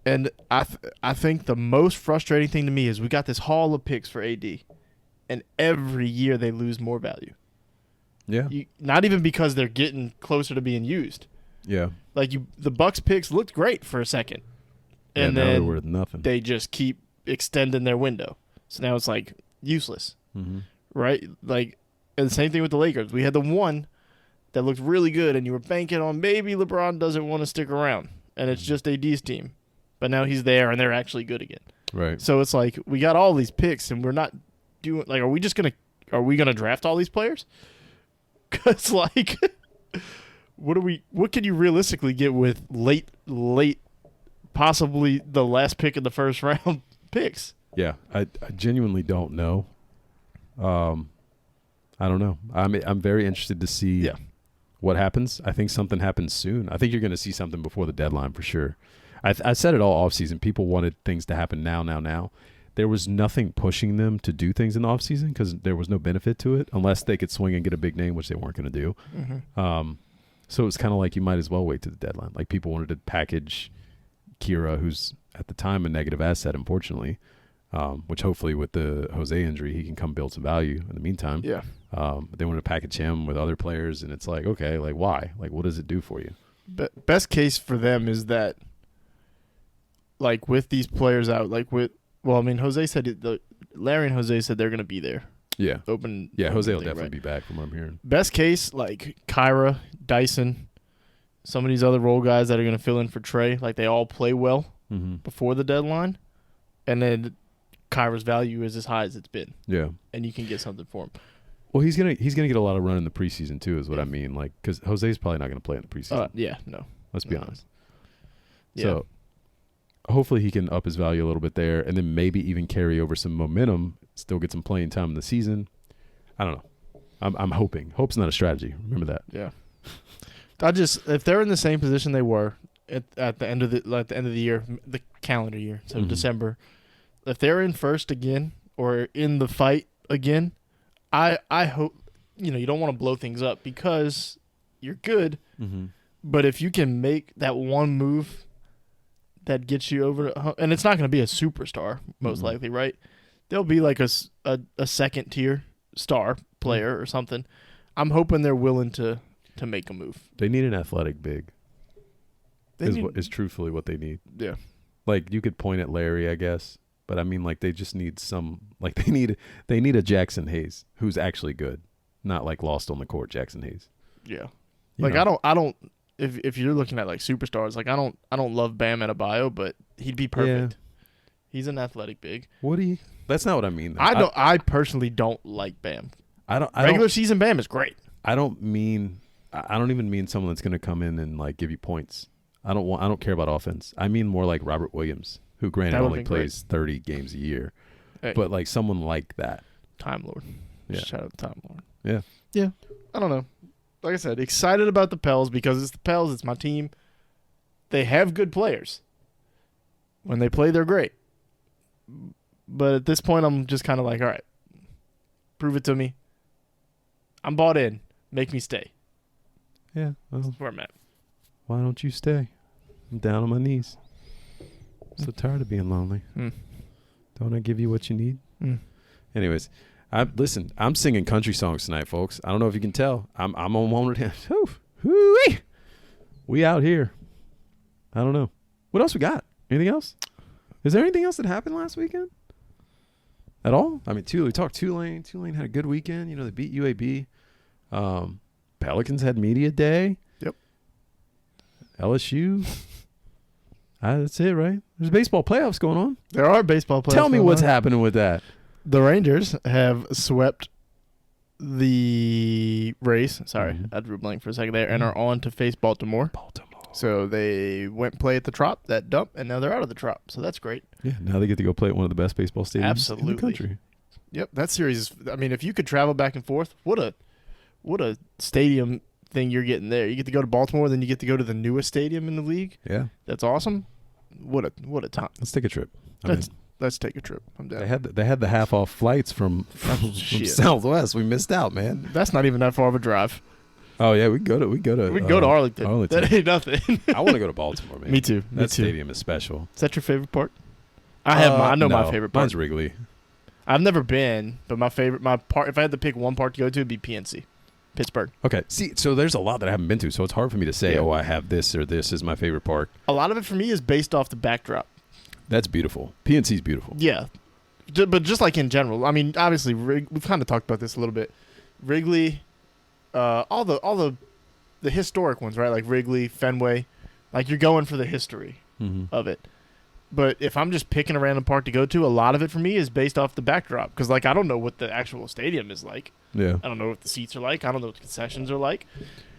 And I think the most frustrating thing to me is we got this haul of picks for AD, and every year they lose more value. Yeah. Not even because they're getting closer to being used. Yeah. Like the Bucks picks looked great for a second, and then they're worth nothing. They just keep extending their window. So now it's like useless. Mm-hmm. Right. Like. And the same thing with the Lakers. We had the one that looked really good, and you were banking on maybe LeBron doesn't want to stick around, and it's just AD's team. But now he's there, and they're actually good again. Right. So it's like we got all these picks, and we're not doing like. Are we gonna draft all these players? Because like, what can you realistically get with late, possibly the last pick in the first round picks? Yeah, I genuinely don't know. I don't know. I'm very interested to see what happens. I think something happens soon. I think you're going to see something before the deadline for sure. I said it all offseason. People wanted things to happen now. There was nothing pushing them to do things in the offseason because there was no benefit to it unless they could swing and get a big name, which they weren't going to do. Mm-hmm. So it was kind of like you might as well wait to the deadline. Like people wanted to package Kira, who's at the time a negative asset, unfortunately. Which hopefully with the Jose injury, he can come build some value in the meantime. Yeah. But they want to package him with other players, and it's like, okay, like why? Like, what does it do for you? Best case for them is that, like, with these players out, Jose said Larry and Jose said they're going to be there. Yeah. Open. Yeah, Jose will definitely be back from what I'm hearing. Best case, like Kyra, Dyson, some of these other role guys that are going to fill in for Trey, like they all play well before the deadline, and then Kyra's value is as high as it's been. Yeah. And you can get something for him. Well, he's gonna get a lot of run in the preseason too, is what I mean. Like, because Jose's probably not gonna play in the preseason. No. Let's be honest. Yeah. So, hopefully he can up his value a little bit there, and then maybe even carry over some momentum, still get some playing time in the season. I don't know. I'm hoping. Hope's not a strategy. Remember that. Yeah. If they're in the same position they were at the end of the year, the calendar year, so December, if they're in first again or in the fight again. I hope, you don't want to blow things up because you're good, but if you can make that one move that gets you over, and it's not going to be a superstar, most likely, right? There'll be like a second-tier star player or something. I'm hoping they're willing to to make a move. They need an athletic big. They Is truthfully what they need. Yeah. Like, you could point at Larry, I guess, but I mean, like, they just need some. Like, they need a Jackson Hayes who's actually good, not like lost on the court Jackson Hayes. Yeah. You Like, know. I don't. If you're looking at like superstars, like I don't love Bam Adebayo, but he'd be perfect. He's an athletic big. Woody. That's not what I mean. Though. I personally don't like Bam. I don't. Regular season Bam is great. I don't even mean someone that's going to come in and like give you points. I don't care about offense. I mean more like Robert Williams, who granted That would've only been plays 30 games a year, Hey, but like someone like that. Time Lord. Yeah. Shout out to Time Lord. Yeah. Yeah. I don't know. Like I said, excited about the Pels because it's the Pels. It's my team. They have good players. When they play, they're great. But at this point, I'm just kind of like, all right, prove it to me. I'm bought in. Make me stay. Yeah. Well, That's where I'm at. why don't you stay? I'm down on my knees. I'm so tired of being lonely. Hmm. Don't I give you what you need? Mm. Anyways, listen. I'm singing country songs tonight, folks. I don't know if you can tell. I'm on one hand. Hoo-wee. We out here. I don't know. What else we got? Anything else? Is there anything else that happened last weekend? At all? I mean, we talked Tulane. Tulane had a good weekend. You know, they beat UAB. Pelicans had media day. Yep. LSU. That's it, right? There's baseball playoffs going on. There are baseball players. Tell me what's happening with that. The Rangers have swept the race. Sorry, Mhm. I drew a blank for a second there, and are on to face Baltimore. So they went and play at the Trop, that dump, and now they're out of the Trop. So that's great. Yeah, now they get to go play at one of the best baseball stadiums in Absolutely. the country. Yep, that series is. I mean, if you could travel back and forth, what a stadium thing you're getting there. You get to go to Baltimore, then you get to go to the newest stadium in the league. Yeah. That's awesome. What a time. Let's take a trip. Let's take a trip. I'm down. They had the half off flights from Shit. Southwest. We missed out, man. That's not even that far of a drive. Oh yeah, we can go to We can go to Arlington. That ain't nothing. I want to go to Baltimore, man. Me too. That stadium is special. Is that your favorite park? I know my favorite park. Mine's Wrigley. I've never been, but my park. If I had to pick one park to go to, it'd be PNC, Pittsburgh. Okay. See, so there's a lot that I haven't been to, so it's hard for me to say, Yeah. oh, I have this or this is my favorite park. A lot of it for me is based off the backdrop. That's beautiful. PNC's beautiful. Yeah, but just like in general, I mean, obviously, we've kind of talked about this a little bit. Wrigley, all the historic ones, right? Like Wrigley, Fenway, like you're going for the history of it. But if I'm just picking a random park to go to, a lot of it for me is based off the backdrop because, like, I don't know what the actual stadium is like. Yeah. I don't know what the seats are like. I don't know what the concessions are like.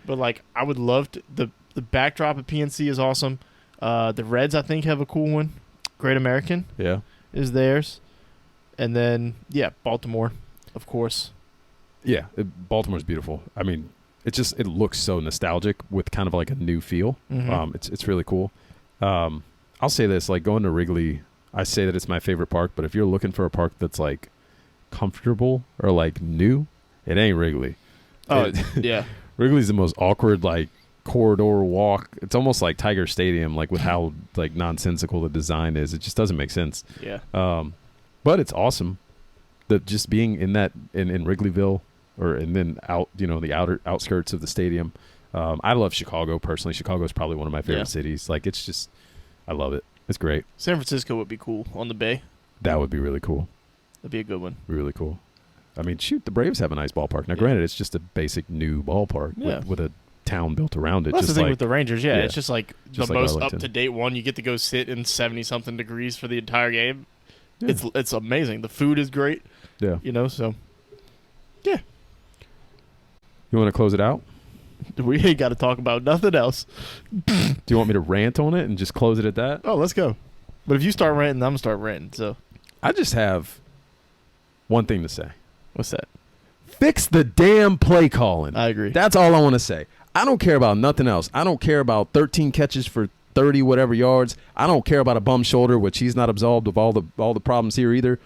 But, like, I would love to. The backdrop at PNC is awesome. The Reds, I think, have a cool one. Great American Yeah. is theirs. And then, yeah, Baltimore, of course. Yeah. Baltimore's beautiful. I mean, it looks so nostalgic with kind of like a new feel. Mhm. It's really cool. I'll say this, like going to Wrigley, I say that it's my favorite park, but if you're looking for a park that's like comfortable or like new, it ain't Wrigley. Oh, yeah. Wrigley's the most awkward like corridor walk. It's almost like Tiger Stadium, like with how like nonsensical the design is. It just doesn't make sense. Yeah. But it's awesome. Just being in Wrigleyville and then out, the outskirts of the stadium. I love Chicago personally. Chicago is probably one of my favorite cities. Like it's just, I love it. It's great. San Francisco would be cool on the Bay. That would be really cool. That'd be a good one. Really cool. I mean, shoot, the Braves have a nice ballpark. Now, granted, it's just a basic new ballpark with a town built around it. Well, that's just the thing like, with the Rangers. Yeah, it's just like just the like most Arlington. up-to-date one. You get to go sit in 70-something degrees for the entire game. Yeah. It's amazing. The food is great. Yeah. So, yeah. You want to close it out? We ain't got to talk about nothing else. Do you want me to rant on it and just close it at that? Oh, let's go. But if you start ranting, I'm going to start ranting. So, I just have one thing to say. what's that? Fix the damn play calling. I agree. That's all I want to say. I don't care about nothing else. I don't care about 13 catches for 30 whatever yards. I don't care about a bum shoulder, which he's not absolved of all the problems here either.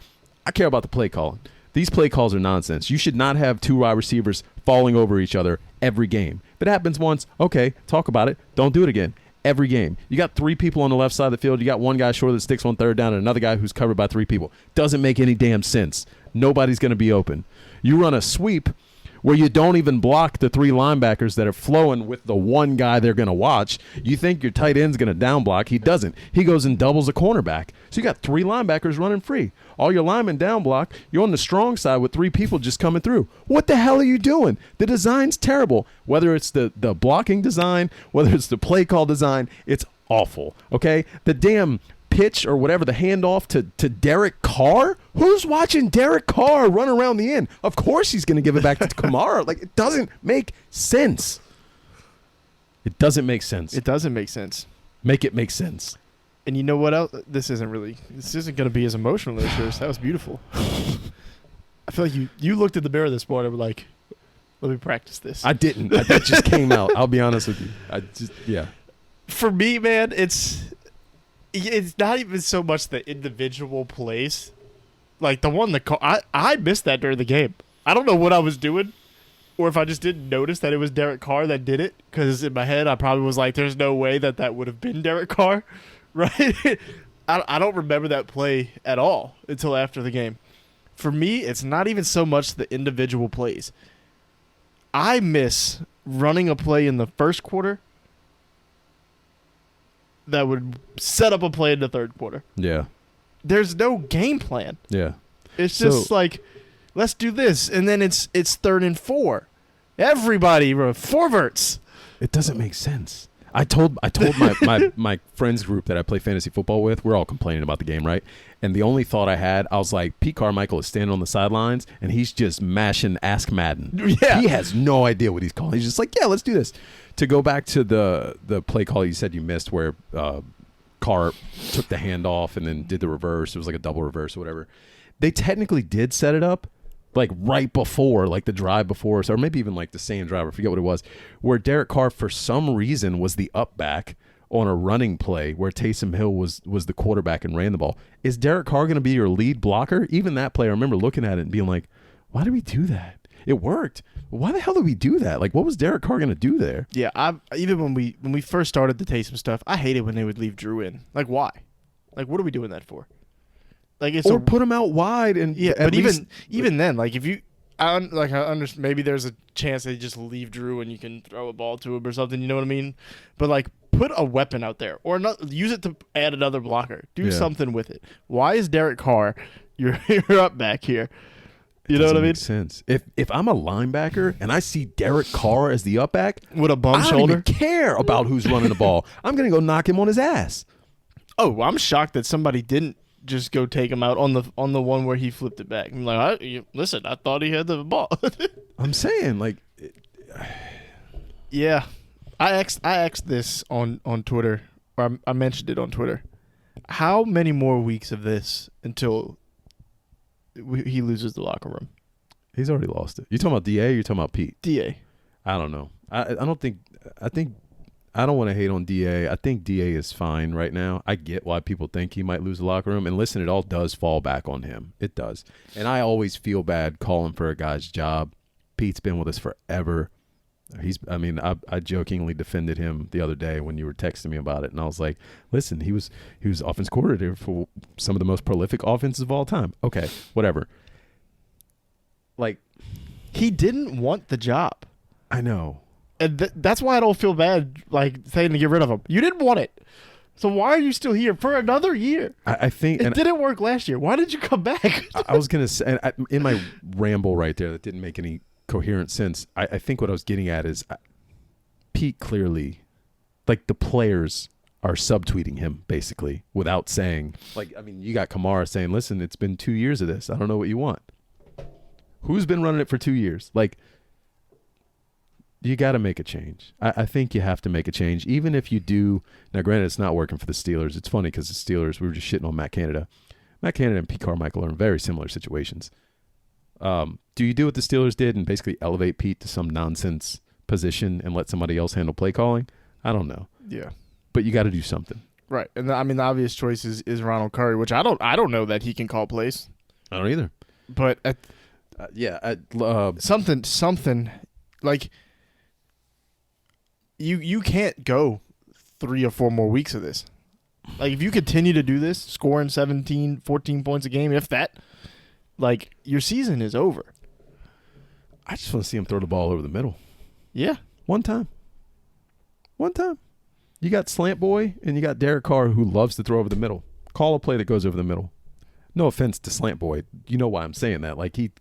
I care about the play calling. These play calls are nonsense. You should not have two wide receivers falling over each other every game. If it happens once, okay, talk about it. Don't do it again. Every game. You got three people on the left side of the field. You got one guy short that sticks on third down and another guy who's covered by three people. Doesn't make any damn sense. Nobody's going to be open. You run a sweep where you don't even block the 3 linebackers that are flowing with the one guy they're going to watch. You think your tight end's going to down block. He doesn't. He goes and doubles a cornerback. So you got 3 linebackers running free. All your linemen down block. You're on the strong side with 3 people just coming through. What the hell are you doing? The design's terrible. Whether it's the blocking design, whether it's the play call design, it's awful. Okay? The damn pitch or whatever, the handoff to Derek Carr. Who's watching Derek Carr run around the end? Of course he's going to give it back to Kamara. Like, it doesn't make sense. It doesn't make sense. It doesn't make sense. Make it make sense. And you know what else? This isn't going to be as emotional as yours. That was beautiful. I feel like you looked at the mirror this morning and were like, let me practice this. I didn't. That just came out. I'll be honest with you. Yeah. For me, man, it's not even so much the individual plays. Like the one I missed that during the game. I don't know what I was doing, or if I just didn't notice that it was Derek Carr that did it. Because in my head, I probably was like, "There's no way that would have been Derek Carr," right? I don't remember that play at all until after the game. For me, it's not even so much the individual plays. I miss running a play in the first quarter that would set up a play in the third quarter. Yeah. There's no game plan. Yeah. It's just like, let's do this, and then it's 3rd and 4. Everybody forwards. It doesn't make sense. I told my friends group that I play fantasy football with, we're all complaining about the game, right? And the only thought I had, I was like, Pete Carmichael is standing on the sidelines, and he's just mashing Ask Madden. Yeah. He has no idea what he's calling. He's just like, yeah, let's do this. To go back to the play call you said you missed where Carr took the handoff and then did the reverse. It was like a double reverse or whatever. They technically did set it up like right before, like the drive before, or maybe even like the same drive, I forget what it was, where Derek Carr for some reason was the up back on a running play where Taysom Hill was the quarterback and ran the ball. Is Derek Carr going to be your lead blocker? Even that play, I remember looking at it and being like, why did we do that? It worked. Why the hell did we do that? Like, what was Derek Carr going to do there? Yeah, even when we first started the Taysom stuff, I hated when they would leave Drew in. Like, why? Like, what are we doing that for? Like, it's put him out wide and but even then, like if you, I understand maybe there's a chance they just leave Drew and you can throw a ball to him or something. You know what I mean? But like, put a weapon out there or use it to add another blocker. Do something with it. Why is Derek Carr your up back here? You know what I mean? Makes sense. If I'm a linebacker and I see Derek Carr as the up back with a bum I shoulder, don't even care about who's running the ball. I'm gonna go knock him on his ass. Oh, I'm shocked that somebody didn't just go take him out on the one where he flipped it back. I'm like, listen, I thought he had the ball. I'm saying, like, yeah, I asked this on Twitter, or I mentioned it on Twitter. How many more weeks of this until he loses the locker room? He's already lost it. You talking about DA? Or you talking about Pete? DA. I don't know. I don't think. I don't want to hate on DA. I think DA is fine right now. I get why people think he might lose the locker room. And listen, it all does fall back on him. It does. And I always feel bad calling for a guy's job. Pete's been with us forever. I jokingly defended him the other day when you were texting me about it. And I was like, listen, he was offense coordinator for some of the most prolific offenses of all time. Okay, whatever. Like, he didn't want the job. I know. And that's why I don't feel bad, like, saying to get rid of him. You didn't want it. So why are you still here for another year? I think it didn't work last year. Why did you come back? I was going to say, in my ramble right there that didn't make any coherent sense, I think what I was getting at is Pete clearly, like, the players are subtweeting him, basically, without saying, like, I mean, you got Kamara saying, listen, it's been 2 years of this. I don't know what you want. Who's been running it for 2 years? Like, you got to make a change. I think you have to make a change, even if you do. Now, granted, it's not working for the Steelers. It's funny because the Steelers, we were just shitting on Matt Canada. Matt Canada and Pete Carmichael are in very similar situations. Do you do what the Steelers did and basically elevate Pete to some nonsense position and let somebody else handle play calling? I don't know. Yeah. But you got to do something. Right. And the obvious choice is Ronald Curry, which I don't know that he can call plays. I don't either. But something like you can't go 3 or 4 more weeks of this. Like, if you continue to do this, scoring 17, 14 points a game, if that, like, your season is over. I just want to see him throw the ball over the middle. Yeah. One time. You got Slant Boy and you got Derek Carr who loves to throw over the middle. Call a play that goes over the middle. No offense to Slant Boy. You know why I'm saying that. Like he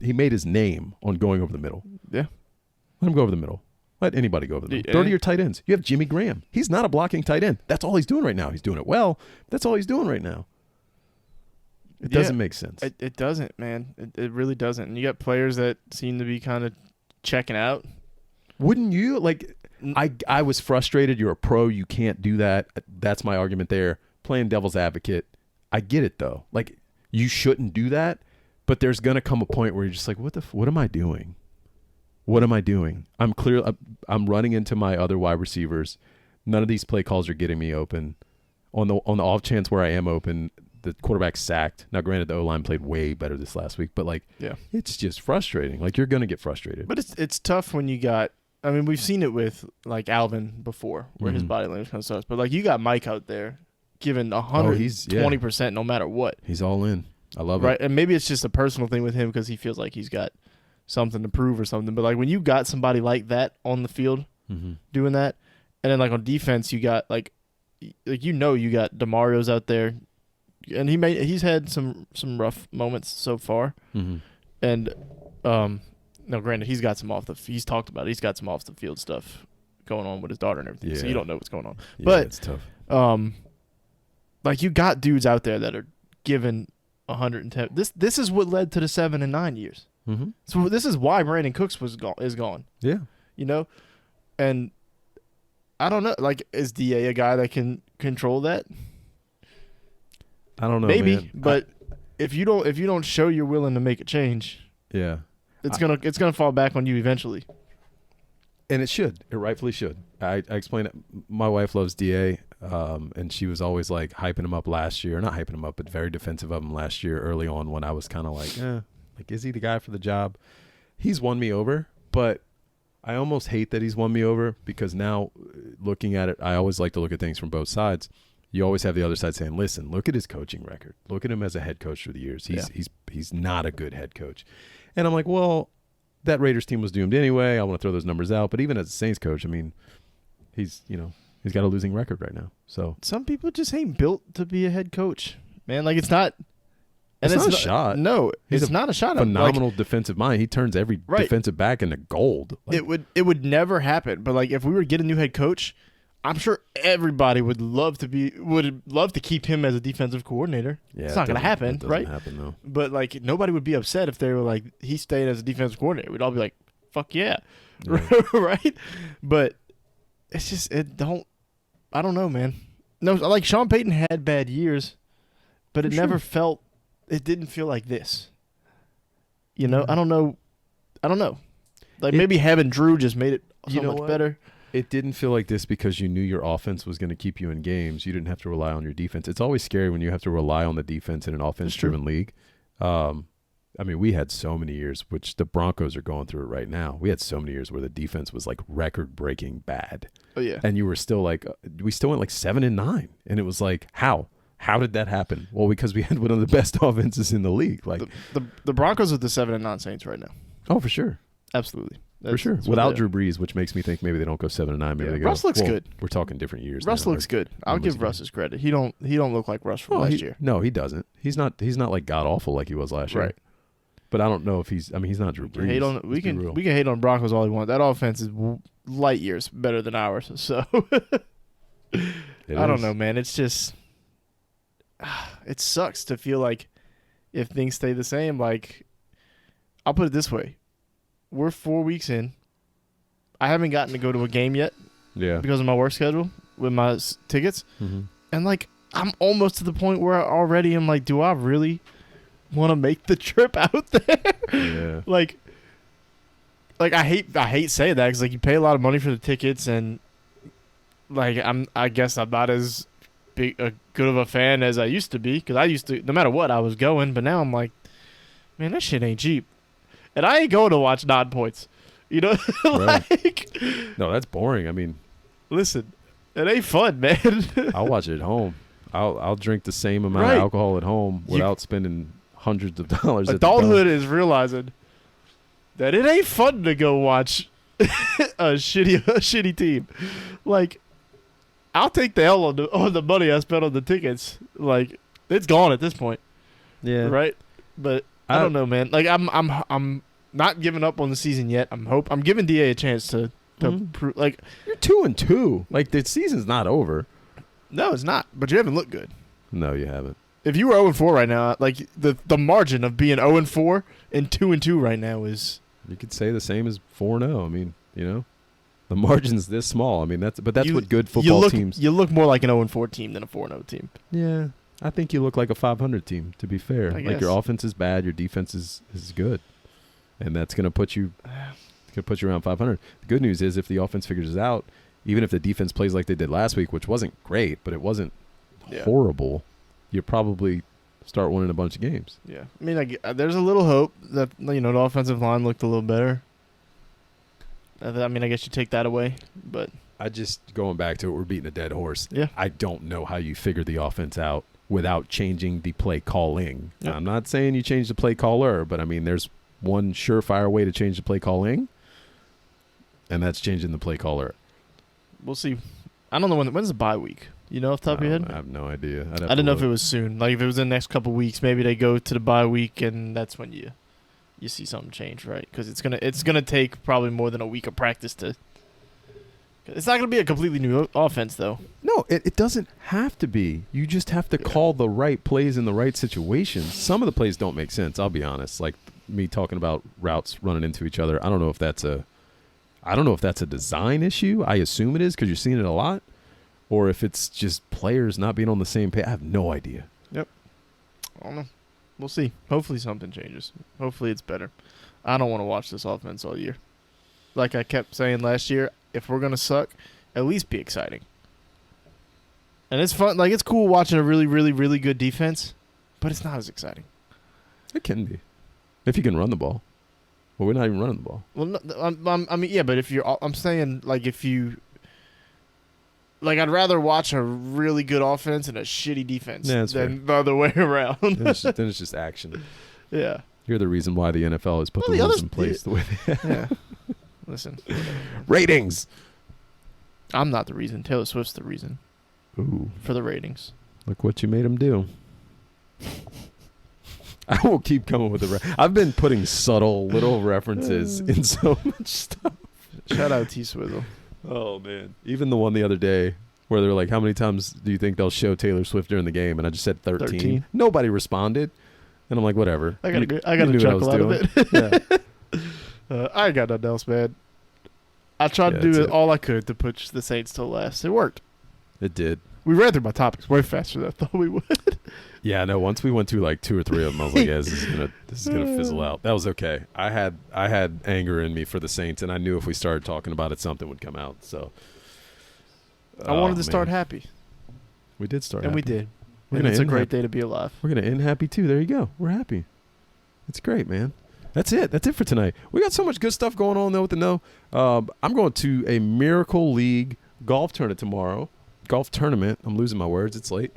made his name on going over the middle. Yeah. Let him go over the middle. Let anybody go over the middle. Throw to your tight ends. You have Jimmy Graham. He's not a blocking tight end. That's all he's doing right now. He's doing it well. That's all he's doing right now. It doesn't make sense. It doesn't, man. It really doesn't. And you got players that seem to be kind of checking out. Wouldn't you? Like, I was frustrated. You're a pro. You can't do that. That's my argument there. Playing devil's advocate. I get it, though. Like, you shouldn't do that. But there's going to come a point where you're just like, what am I doing? What am I doing? I'm running into my other wide receivers. None of these play calls are getting me open. On the off chance where I am open, the quarterback's sacked. Now, granted, the O-line played way better this last week, but it's just frustrating. Like, you're going to get frustrated. But it's tough when you got. I mean, we've seen it with like Alvin before, where his body language kind of sucks. But like, you got Mike out there giving 120% no matter what. He's all in. I love it. Right, and maybe it's just a personal thing with him because he feels like he's got something to prove or something. But like when you got somebody like that on the field doing that, and then like on defense you got like you got DeMario's out there, and he's had some rough moments so far, and no, granted he's got some he's talked about it. He's got some off the field stuff going on with his daughter and everything, so you don't know what's going on. Yeah, but it's tough. Like you got dudes out there that are given 110. This is what led to the 7 and 9 years. So this is why Brandon Cooks is gone. Yeah, and I don't know. Like, is DA a guy that can control that? I don't know. Maybe, man. but if you don't show you're willing to make a change, it's gonna fall back on you eventually. And it should. It rightfully should. I explained it. My wife loves DA, and she was always like hyping him up last year. Not hyping him up, but very defensive of him last year early on when I was kind of like, is he the guy for the job? He's won me over, but I almost hate that he's won me over because now looking at it, I always like to look at things from both sides. You always have the other side saying, listen, look at his coaching record. Look at him as a head coach through the years. He's not a good head coach. And I'm like, well, that Raiders team was doomed anyway. I want to throw those numbers out. But even as a Saints coach, I mean, he's got a losing record right now. So some people just ain't built to be a head coach, man. Like, it's not. And it's not a shot. No, it's not a shot. Phenomenal defensive mind. He turns every defensive back into gold. Like, it would never happen. But like, if we were to get a new head coach, I'm sure everybody would love to keep him as a defensive coordinator. Yeah, it's not going to happen, right? Happen, though. But like, nobody would be upset if they were like, he stayed as a defensive coordinator. We'd all be like, fuck yeah. Right? But it's just I don't know, man. No, like Sean Payton had bad years, but it didn't feel like this. I don't know. Like, maybe having Drew just made it so much better. It didn't feel like this because you knew your offense was going to keep you in games. You didn't have to rely on your defense. It's always scary when you have to rely on the defense in an offense-driven league. I mean, we had so many years, which the Broncos are going through it right now. We had so many years where the defense was like record-breaking bad. Oh yeah, and you were still like, we still went like 7 and 9, and it was like, how? How did that happen? Well, because we had one of the best offenses in the league. Like the Broncos are the 7 and 9 Saints right now. Oh, for sure, absolutely. For sure. Without Drew Brees, which makes me think maybe they don't go 7 and 9. Maybe they go. Russ looks good. We're talking different years. Russ looks good. I'll give Russ his credit. He don't look like Russ from last year. No, he doesn't. He's not like god awful like he was last year. Right. But I don't know if he's not Drew Brees. We can hate on Broncos all we want. That offense is light years better than ours. So I don't know, man. It's just it sucks to feel like if things stay the same. Like, I'll put it this way: we're 4 weeks in. I haven't gotten to go to a game yet. Yeah. Because of my work schedule with my tickets, and like I'm almost to the point where I already am like, do I really want to make the trip out there? Yeah. like I hate saying that because like you pay a lot of money for the tickets, and like I guess I'm not as good of a fan as I used to be because I used to, no matter what, I was going, but now I'm like, man, that shit ain't cheap, and I ain't going to watch non-points. Like, no, that's boring. I mean, listen, it ain't fun, man. I'll watch it at home. I'll drink the same amount of alcohol at home without spending hundreds of dollars. Adulthood is realizing that it ain't fun to go watch a shitty team. Like, I'll take the L on the money I spent on the tickets. Like, it's gone at this point. Yeah. Right? But I don't know, man. Like, I'm not giving up on the season yet. I'm giving DA a chance to prove. Like, you're 2-2. Like, the season's not over. No, it's not. But you haven't looked good. No, you haven't. If you were 0-4 right now, like the margin of being 0-4 and 2-2 right now is. You could say the same as 4-0. I mean, the margin's this small. I mean, that's what good football teams. You look more like an 0-4 team than a 4-0 team. Yeah, I think you look like a 500 team. To be fair, like your offense is bad, your defense is good, and that's gonna put you. It's gonna put you around 500. The good news is if the offense figures it out, even if the defense plays like they did last week, which wasn't great, but it wasn't horrible, you probably start winning a bunch of games. Yeah, I mean, there's a little hope that the offensive line looked a little better. I mean, I guess you take that away, but I just going back to it, we're beating a dead horse. Yeah, I don't know how you figure the offense out without changing the play calling. Yep. I'm not saying you change the play caller, but I mean, there's one surefire way to change the play calling, and that's changing the play caller. We'll see. I don't know when's the bye week. You know off the top of your head? I have no idea. I didn't know if it was soon. Like if it was in the next couple of weeks, maybe they go to the bye week, and that's when you see something change, right? Because it's gonna take probably more than a week of practice to. It's not gonna be a completely new offense, though. No, it doesn't have to be. You just have to call the right plays in the right situations. Some of the plays don't make sense. I'll be honest. Like me talking about routes running into each other. I don't know if that's a design issue. I assume it is because you're seeing it a lot. Or if it's just players not being on the same page. I have no idea. Yep. I don't know. We'll see. Hopefully something changes. Hopefully it's better. I don't want to watch this offense all year. Like I kept saying last year, if we're going to suck, at least be exciting. And it's fun. Like, it's cool watching a really, really, really good defense, but it's not as exciting. It can be. If you can run the ball. Well, we're not even running the ball. Well, no, I mean, yeah, but if you're – I'm saying, like, if you – like, I'd rather watch a really good offense and a shitty defense than the other way around. then it's just action. Yeah. You're the reason why the NFL has put the rules in place the way they have. Yeah. Listen. Ratings. I'm not the reason. Taylor Swift's the reason. Ooh. For the ratings. Look what you made him do. I will keep coming with I've been putting subtle little references in so much stuff. Shout out T-Swizzle. Oh, man. Even the one the other day where they're like, how many times do you think they'll show Taylor Swift during the game? And I just said 13. Nobody responded. And I'm like, whatever. I got a chuckle out of it. Yeah. I ain't got nothing else, man. I tried to do all I could to push the Saints to last. It worked. It did. We ran through my topics way faster than I thought we would. Yeah, no. Once we went through like 2 or 3 of them, I was like, yeah, this is gonna fizzle out. That was okay. I had anger in me for the Saints, and I knew if we started talking about it, something would come out. So I wanted to start happy. We did start, and happy. we did. And it's a great day to be alive. We're gonna end happy too. There you go. We're happy. It's great, man. That's it. That's it for tonight. We got so much good stuff going on though with the No. I'm going to a Miracle League golf tournament tomorrow. Golf tournament. I'm losing my words. It's late.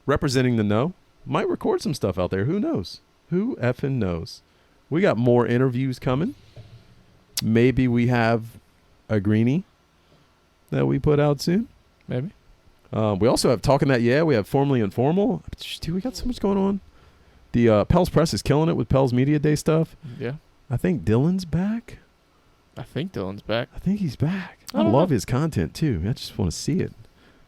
Representing the No. Might record some stuff out there. Who knows? Who effing knows? We got more interviews coming. Maybe we have a greenie that we put out soon. Maybe. We also have Talking That Yeah. We have Formally Informal. Dude, we got so much going on. The Pels Press is killing it with Pels Media Day stuff. Yeah. I think Dylan's back. I think Dylan's back. I think he's back. I love his content, too. I just want to see it.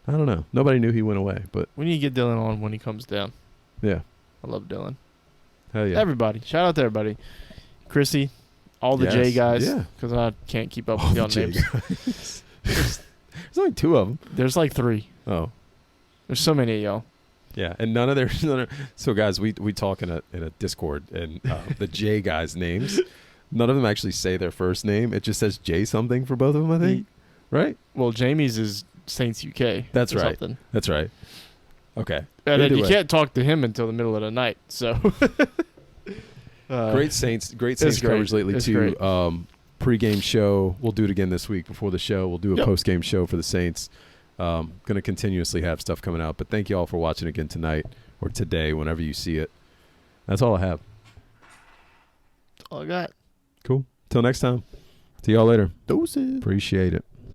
I don't know. Nobody knew he went away, but we need to get Dylan on when he comes down. Yeah. I love Dylan. Hell yeah. Everybody. Shout out to everybody. Chrissy, all the J guys. Yeah. Because I can't keep up with y'all names. There's only 2 of them. There's like 3. Oh. There's so many of y'all. Yeah, and none of their so guys, we talk in a Discord, and the J guys' names, none of them actually say their first name. It just says J something for both of them, I think. Right? Well, Jamie's is Saints UK. That's right. Something. That's right. Okay. And then you can't talk to him until the middle of the night. So great Saints coverage lately it's too. Great. Pre-game show. We'll do it again this week before the show. We'll do a post-game show for the Saints. Going to continuously have stuff coming out. But thank you all for watching again tonight or today, whenever you see it. That's all I have. All I got. Cool. Till next time. See y'all later. Doses. Appreciate it.